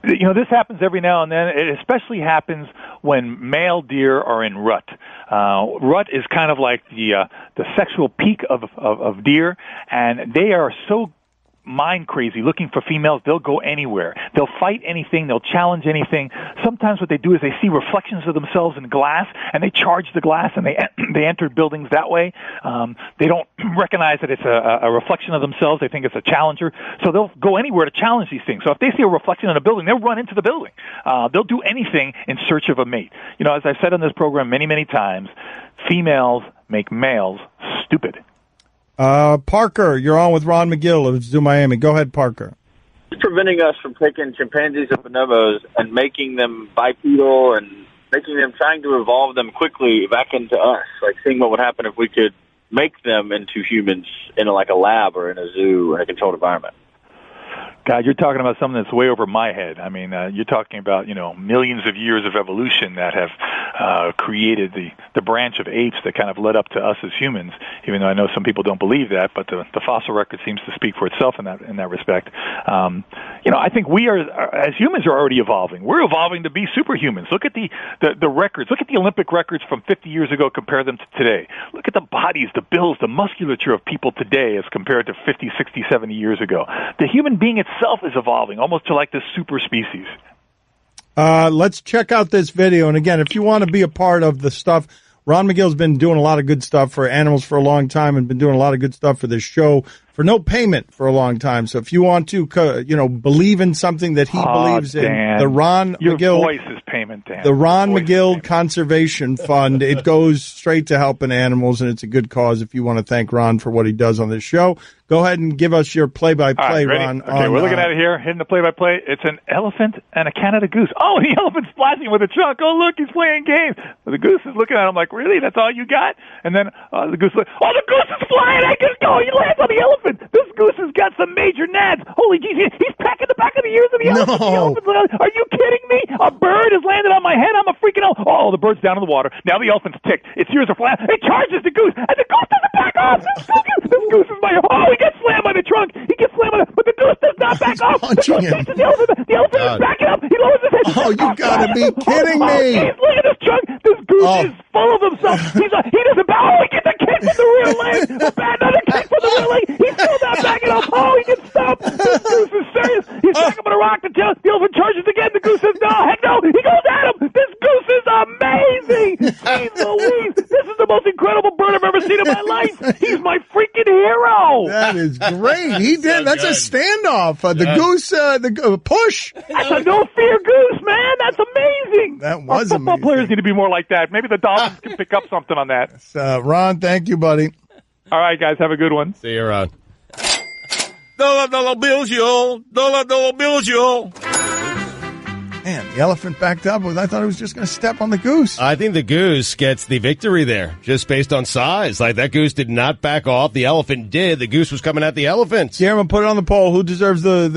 This happens every now and then. It especially happens when male deer are in rut. Rut is kind of like the sexual peak of deer, and they are so mind crazy looking for females. They'll go anywhere. They'll fight anything. They'll challenge anything. Sometimes what they do is they see reflections of themselves in glass and they charge the glass and they enter buildings that way. They don't recognize that it's a reflection of themselves. They think it's a challenger. So they'll go anywhere to challenge these things. So if they see a reflection in a building, they'll run into the building. They'll do anything in search of a mate. As I've said on this program many, many times, females make males stupid. Parker, you're on with Ron McGill of Zoo Miami. Go ahead, Parker. It's preventing us from taking chimpanzees and bonobos and making them bipedal and trying to evolve them quickly back into us. Like seeing what would happen if we could make them into humans in a lab or in a zoo or in a controlled environment. God, you're talking about something that's way over my head. I mean, you're talking about, millions of years of evolution that have created the branch of apes that kind of led up to us as humans, even though I know some people don't believe that, but the fossil record seems to speak for itself in that respect. I think we are, as humans, are already evolving. We're evolving to be superhumans. Look at the records. Look at the Olympic records from 50 years ago, compare them to today. Look at the bodies, the builds, the musculature of people today as compared to 50, 60, 70 years ago. The human being itself is evolving almost to like this super species. Let's check out this video. And again, if you want to be a part of the stuff, Ron McGill's been doing a lot of good stuff for animals for a long time and been doing a lot of good stuff for this show for no payment for a long time. So if you want to, believe in something that he believes in, the Ron Your McGill voice is payment, Dan. The Ron McGill Conservation Fund, it goes straight to helping animals, and it's a good cause. If you want to thank Ron for what he does on this show, go ahead and give us your play-by-play, right, Ron. Okay, we're looking at it here, hitting the play-by-play. It's an elephant and a Canada goose. Oh, the elephant's splashing with a trunk. Oh, look, he's playing games. Well, the goose is looking at him like, really? That's all you got? And then the goose is like, oh, the goose is flying. I can go. He lands on the elephant. This goose has got some major nads. Holy geez, he's packing the back of the ears of the elephant. The elephant's, are you kidding me? A bird has landed on my head. I'm a freaking out. Oh, the bird's down in the water. Now the elephant's ticked. Its ears are flat. It charges the goose, and the goose doesn't back off. This goose is my... Oh, he gets slammed by the trunk. He gets slammed by the... But the goose does not back off. The goose chases the elephant. The elephant is backing up. He lowers his head. Oh, you gotta be kidding me. Geez, look at this trunk. This goose is full of himself. He doesn't back. Oh, he gets a kick from the rear leg. Another kick from the rear leg. He's still not backing up. Oh, he gets stopped. This goose is serious. He's back up on a rock to tell. The elephant charges again. The goose says, no, heck no. He goes at him. This goose is amazing. Jeez Louise. This is the most incredible bird I've ever seen in my life. He's my freaking hero. That is great. He did. That's a standoff. The goose, push. That's a no-fear goose, man. That's amazing. That was amazing. Football players need to be more like that. Maybe the Dolphins can pick up something on that. Ron, thank you, buddy. All right, guys. Have a good one. See you, Ron. Dollar bills, y'all. Dollar bills, y'all. Man, the elephant backed up. I thought he was just going to step on the goose. I think the goose gets the victory there, just based on size. Like, that goose did not back off. The elephant did. The goose was coming at the elephant. Guillermo, put it on the poll. Who deserves the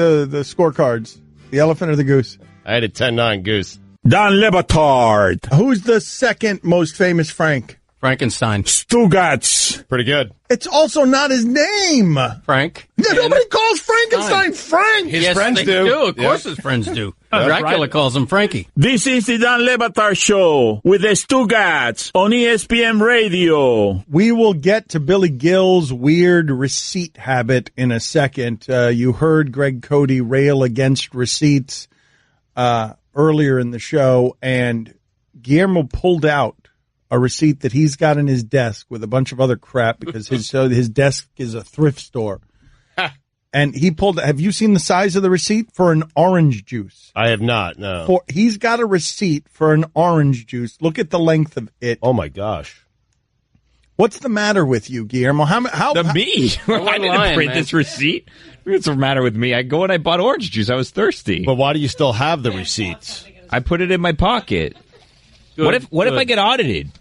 scorecards? The elephant or the goose? I had a 10-9 goose. Don Le Batard. Who's the second most famous Frank? Frankenstein. Stugotz. Pretty good. It's also not his name. Frank. Yeah, nobody calls Frankenstein Frank. His friends do. Of course his friends do. Dracula calls him Frankie. This is the Dan Le Batard Show with the Stugotz on ESPN Radio. We will get to Billy Gill's weird receipt habit in a second. You heard Greg Cote rail against receipts earlier in the show, and Guillermo pulled out a receipt that he's got in his desk with a bunch of other crap because his desk is a thrift store. And he pulled. Have you seen the size of the receipt for an orange juice? I have not. No. He's got a receipt for an orange juice. Look at the length of it. Oh my gosh. What's the matter with you, Guillermo? How me? I didn't print this receipt. What's the matter with me? I go and I bought orange juice. I was thirsty. But why do you still have the receipts? I put it in my pocket. Good, What if I get audited?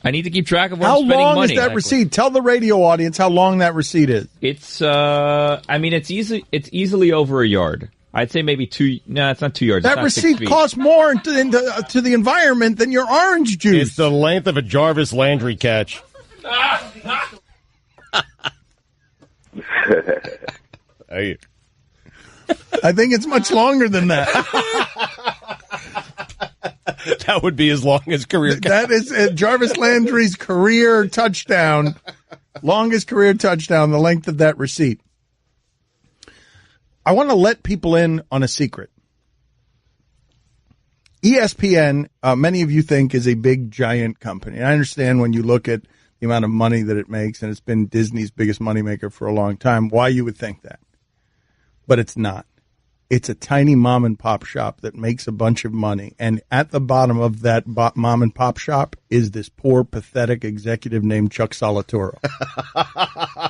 I need to keep track of where I'm spending money. How long is that receipt? Tell the radio audience how long that receipt is. It's it's easily over a yard. I'd say maybe 2. No, it's not 2 yards. That receipt costs more to the environment than your orange juice. It's the length of a Jarvis Landry catch. I think it's much longer than that. That would be as long as career. That is Jarvis Landry's career touchdown. Longest career touchdown, the length of that receipt. I want to let people in on a secret. ESPN, many of you think, is a big, giant company. And I understand when you look at the amount of money that it makes, and it's been Disney's biggest moneymaker for a long time, why you would think that. But it's not. It's a tiny mom and pop shop that makes a bunch of money. And at the bottom of that mom and pop shop is this poor, pathetic executive named Chuck Solitoro.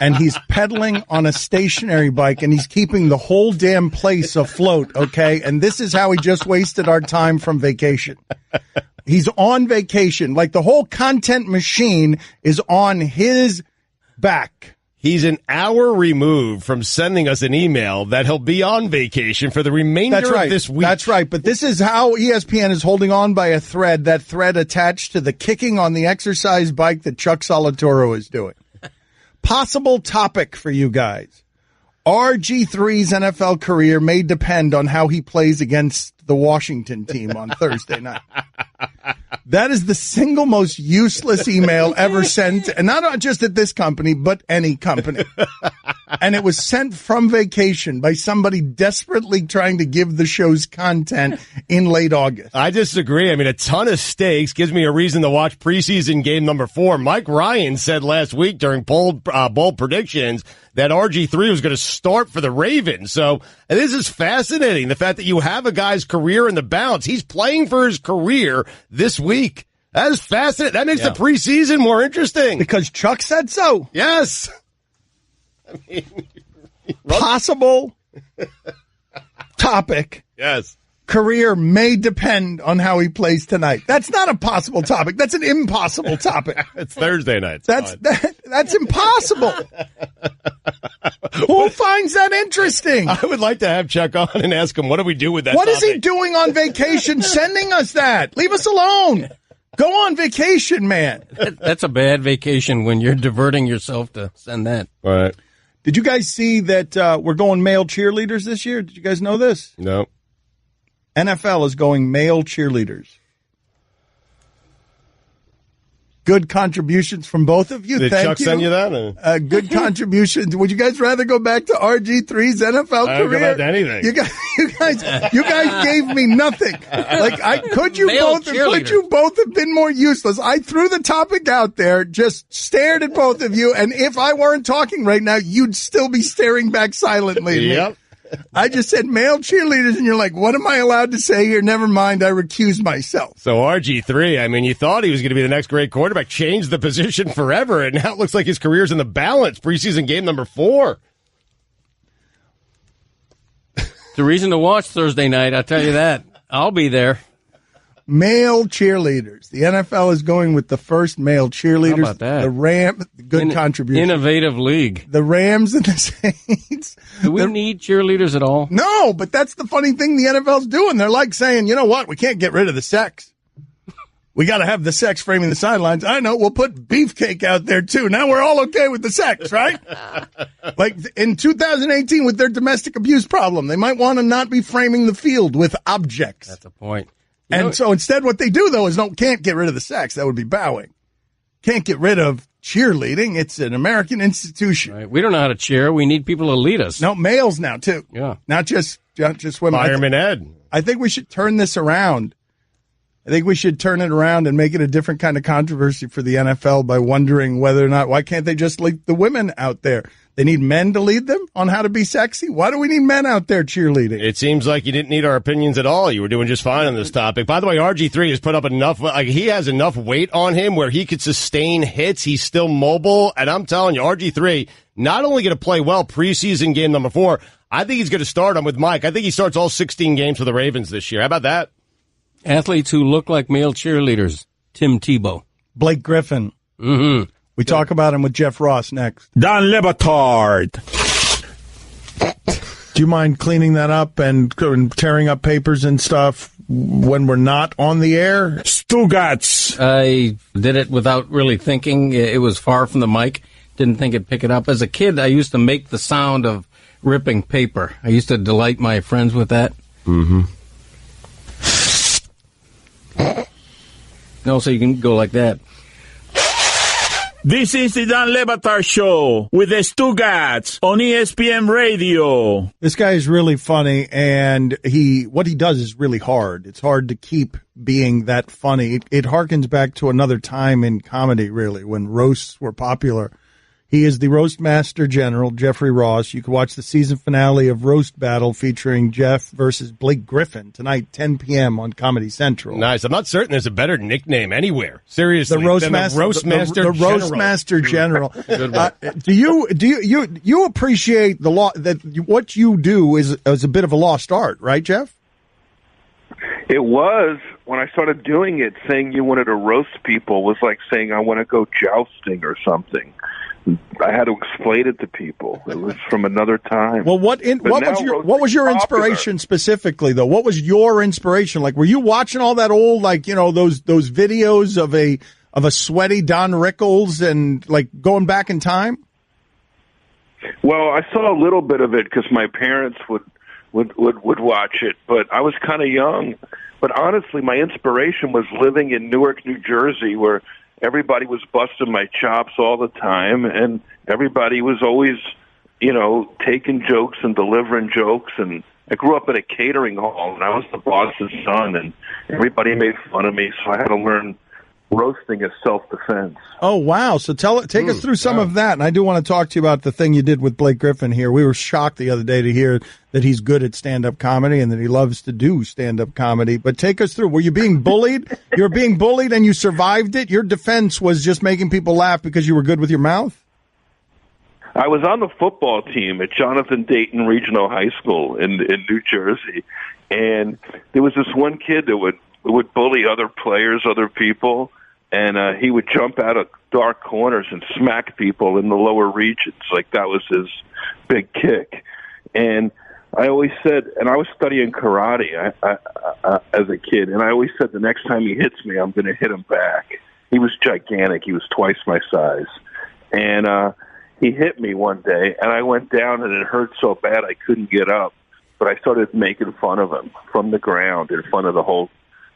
And he's pedaling on a stationary bike and he's keeping the whole damn place afloat. Okay. And this is how he just wasted our time from vacation. He's on vacation. Like the whole content machine is on his back. He's an hour removed from sending us an email that he'll be on vacation for the remainder of this week. That's right. But this is how ESPN is holding on by a thread, that thread attached to the kicking on the exercise bike that Chuck Solitoro is doing. Possible topic for you guys. RG3's NFL career may depend on how he plays against the Washington team on Thursday night. That is the single most useless email ever sent, and not just at this company, but any company. And it was sent from vacation by somebody desperately trying to give the show's content in late August. I disagree. I mean, a ton of stakes gives me a reason to watch preseason game number 4. Mike Ryan said last week during bold predictions that RG3 was going to start for the Ravens. So this is fascinating. The fact that you have a guy's career in the balance. He's playing for his career this week. That is fascinating. That makes the preseason more interesting. Because Chuck said so. Yes. I mean, possible topic. Yes. Career may depend on how he plays tonight. That's not a possible topic. That's an impossible topic. It's Thursday night. That's impossible. Who finds that interesting? I would like to have Chuck on and ask him, what do we do with that What topic? is he doing on vacation sending us that? Leave us alone. Go on vacation, man. That's a bad vacation when you're diverting yourself to send that. All right. Did you guys see that we're going male cheerleaders this year? Did you guys know this? No. NFL is going male cheerleaders. Good contributions from both of you. Did Thank Chuck you. send you that? Good contributions. Would you guys rather go back to RG3's NFL I don't career? go back to anything. You guys gave me nothing. Could you both have been more useless? I threw the topic out there, just stared at both of you, and if I weren't talking right now, you'd still be staring back silently at me. Yep. I just said male cheerleaders, and you're like, what am I allowed to say here? Never mind, I recuse myself. So RG3, I mean, you thought he was going to be the next great quarterback, changed the position forever, and now it looks like his career's in the balance. Preseason game number 4. The reason to watch Thursday night, I'll tell you that. I'll be there. Male cheerleaders. The NFL is going with the first male cheerleaders. How about that? The Rams, good contribution. Innovative league. The Rams and the Saints. Do we need cheerleaders at all? No, but that's the funny thing the NFL's doing. They're like saying, you know what? We can't get rid of the sex. We got to have the sex framing the sidelines. I know. We'll put beefcake out there, too. Now we're all okay with the sex, right? Like in 2018 with their domestic abuse problem, they might want to not be framing the field with objects. That's a point. So instead what they do, though, is can't get rid of the sex. That would be bowing. Can't get rid of cheerleading. It's an American institution. Right. We don't know how to cheer. We need people to lead us. No, males now, too. Yeah. Not just women. Fireman Ed. I think we should turn this around. I think we should turn it around and make it a different kind of controversy for the NFL by wondering whether or not, why can't they just leave the women out there? They need men to lead them on how to be sexy? Why do we need men out there cheerleading? It seems like you didn't need our opinions at all. You were doing just fine on this topic. By the way, RG3 has put up enough, he has enough weight on him where he could sustain hits. He's still mobile. And I'm telling you, RG3 not only going to play well preseason game number 4, I think he's going to start him with Mike. I think he starts all 16 games for the Ravens this year. How about that? Athletes who look like male cheerleaders. Tim Tebow. Blake Griffin. Mm-hmm. We talk about him with Jeff Ross next. Dan Le Batard. Do you mind cleaning that up and tearing up papers and stuff when we're not on the air? Stugotz. I did it without really thinking. It was far from the mic. Didn't think it'd pick it up. As a kid, I used to make the sound of ripping paper. I used to delight my friends with that. Mm-hmm. No, so you can go like that. This is the Dan Le Batard Show with the Stugotz on ESPN Radio. This guy is really funny, and what he does is really hard. It's hard to keep being that funny. It harkens back to another time in comedy, really, when roasts were popular. He is the Roast Master General, Jeffrey Ross. You can watch the season finale of Roast Battle featuring Jeff versus Blake Griffin tonight, 10 p.m. on Comedy Central. Nice. I'm not certain there's a better nickname anywhere. Seriously, the Roast Master General. Do you appreciate the law that what you do is a bit of a lost art, right, Jeff? It was when I started doing it. Saying you wanted to roast people was like saying I want to go jousting or something. I had to explain it to people. It was from another time. Well, what was your inspiration specifically, though? What was your inspiration? Like, were you watching all that old, those videos of a sweaty Don Rickles and like going back in time? Well, I saw a little bit of it because my parents would watch it, but I was kind of young. But honestly, my inspiration was living in Newark, New Jersey, where everybody was busting my chops all the time, and everybody was always, taking jokes and delivering jokes. And I grew up in a catering hall, and I was the boss's son, and everybody made fun of me, so I had to learn roasting as self-defense. Oh, wow. So take us through some of that. And I do want to talk to you about the thing you did with Blake Griffin here. We were shocked the other day to hear that he's good at stand-up comedy and that he loves to do stand-up comedy. But take us through. Were you being bullied? You were being bullied and you survived it? Your defense was just making people laugh because you were good with your mouth? I was on the football team at Jonathan Dayton Regional High School in New Jersey. And there was this one kid that would bully other players, other people. And he would jump out of dark corners and smack people in the lower regions. Like that was his big kick. And I always said, and I was studying karate as a kid, and I always said the next time he hits me, I'm going to hit him back. He was gigantic. He was twice my size. And he hit me one day, and I went down, and it hurt so bad I couldn't get up. But I started making fun of him from the ground in front of the whole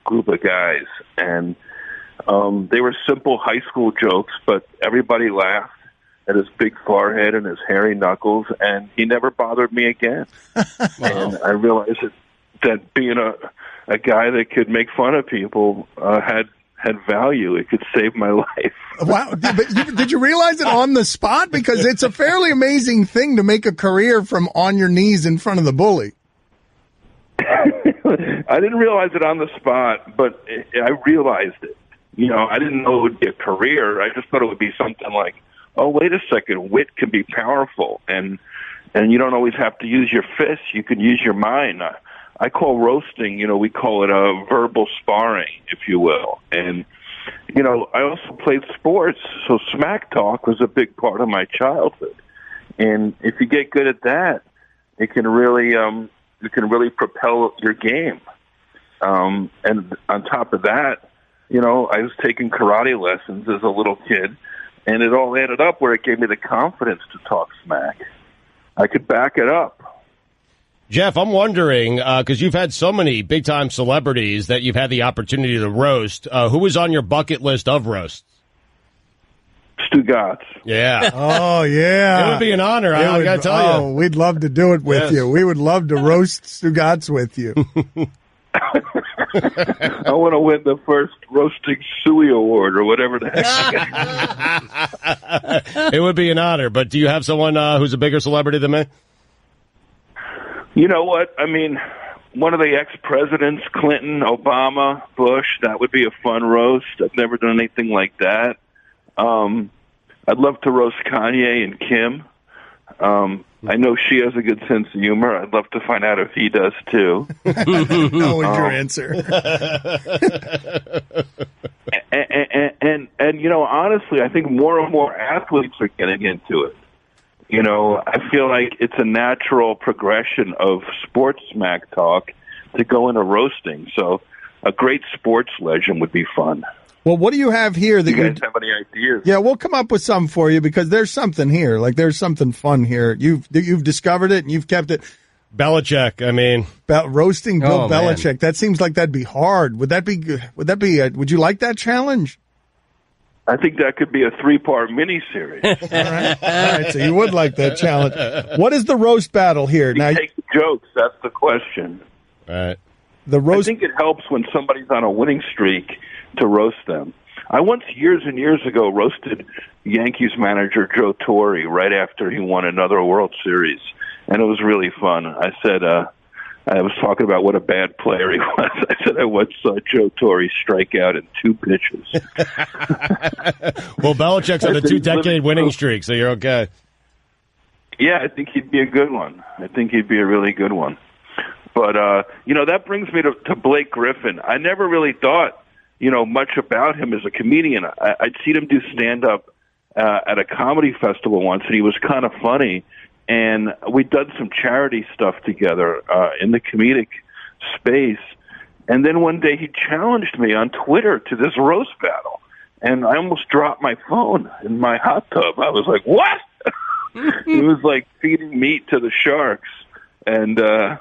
group of guys. And they were simple high school jokes, but everybody laughed at his big forehead and his hairy knuckles, and he never bothered me again. And I realized that being a guy that could make fun of people had value. It could save my life. Wow. Did you realize it on the spot? Because it's a fairly amazing thing to make a career from on your knees in front of the bully. I didn't realize it on the spot, but I realized it. I didn't know it would be a career. I just thought it would be something like, oh, wait a second, wit can be powerful, and you don't always have to use your fists. You can use your mind. I call roasting, we call it a verbal sparring, if you will. And, I also played sports, so smack talk was a big part of my childhood. And if you get good at that, it can really propel your game. And on top of that, You know, I was taking karate lessons as a little kid, and it all added up where it gave me the confidence to talk smack. I could back it up. Jeff, I'm wondering, because you've had so many big-time celebrities that you've had the opportunity to roast, who was on your bucket list of roasts? Stugotz. Yeah. Oh, yeah. It would be an honor, I got to tell you. Oh, we'd love to do it with you. We would love to roast Stugotz with you. I want to win the first Roasting Suey Award or whatever the heck. It would be an honor, but do you have someone who's a bigger celebrity than me? You know what? I mean, one of the ex-presidents, Clinton, Obama, Bush, that would be a fun roast. I've never done anything like that. I'd love to roast Kanye and Kim. I know she has a good sense of humor. I'd love to find out if he does, too. That was your answer. and, you know, honestly, I think more and more athletes are getting into it. You know, I feel like it's a natural progression of sports smack talk to go into roasting. So a great sports legend would be fun. Well, what do you have here that you guys have any ideas? Yeah, we'll come up with some for you because there's something here. Like there's something fun here. You've discovered it and you've kept it. Belichick, I mean, roasting Bill Belichick. Man. That seems like that'd be hard. Would would you like that challenge? I think that could be a 3-part miniseries. All right. So you would like that challenge. What is the roast battle here? Now, take jokes. That's the question. All right. I think it helps when somebody's on a winning streak to roast them. I once, years and years ago, roasted Yankees manager Joe Torre right after he won another World Series, and it was really fun. I said, I was talking about what a bad player he was. I said I once saw Joe Torre strike out in 2 pitches. Well, Belichick's on a 2-decade winning streak, so you're okay. Yeah, I think he'd be a good one. I think he'd be a really good one. But, you know, that brings me to Blake Griffin. I never really thought, you know, much about him as a comedian. I'd seen him do stand-up at a comedy festival once, and he was kind of funny. And we'd done some charity stuff together in the comedic space. And then one day he challenged me on Twitter to this roast battle. And I almost dropped my phone in my hot tub. I was like, what? It was like feeding meat to the sharks. And I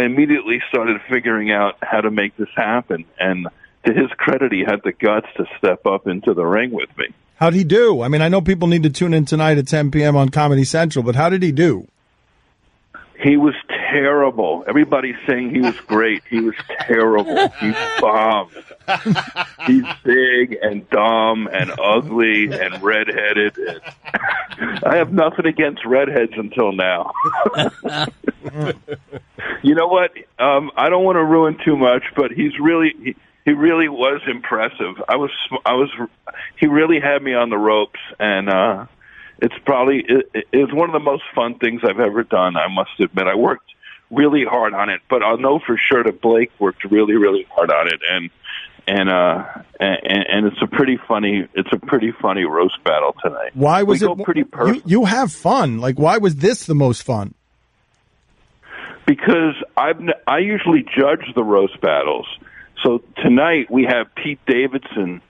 immediately started figuring out how to make this happen. And to his credit, he had the guts to step up into the ring with me. How'd he do? I mean, I know people need to tune in tonight at 10 p.m. on Comedy Central, but how did he do? He was terrible. Everybody's saying he was great. He was terrible. He bombed. He's big and dumb and ugly and redheaded. I have nothing against redheads until now. You know what? I don't want to ruin too much, but he really was impressive. He really had me on the ropes, and it was one of the most fun things I've ever done. I must admit, I worked really hard on it, but I'll know for sure that Blake worked really, really hard on it, and it's a pretty funny roast battle tonight. Why was it pretty personal? You have fun. Like, why was this the most fun? Because I usually judge the roast battles. So tonight we have Pete Davidson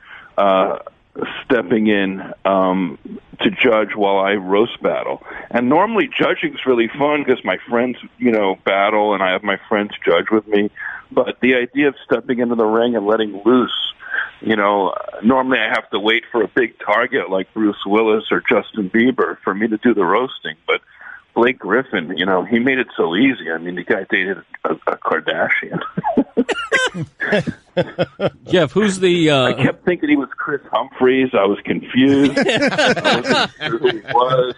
stepping in to judge while I roast battle. And normally judging's really fun because my friends, you know, battle and I have my friends judge with me. But the idea of stepping into the ring and letting loose, you know, normally I have to wait for a big target like Bruce Willis or Justin Bieber for me to do the roasting. But Blake Griffin, you know, he made it so easy. I mean, the guy dated a Kardashian. Jeff, who's the... I kept thinking he was Chris Humphries. I was confused. I wasn't sure who he was.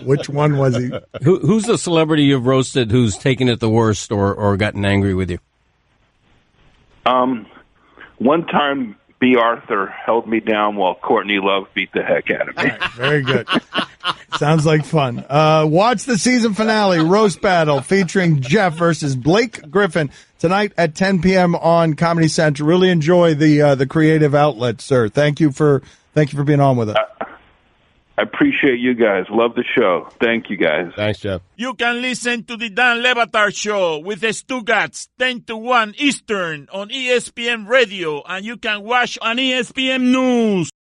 Which one was he? Who's the celebrity you've roasted who's taken it the worst or gotten angry with you? One time, B. Arthur held me down while Courtney Love beat the heck out of me. Very good. Sounds like fun. Watch the season finale, Roast Battle, featuring Jeff versus Blake Griffin tonight at 10 p.m. on Comedy Central. Really enjoy the creative outlet, sir. Thank you for being on with us. I appreciate you guys. Love the show. Thank you, guys. Thanks, Jeff. You can listen to the Dan Le Batard Show with the Stugotz 10 to 1 Eastern on ESPN Radio, and you can watch on ESPN News.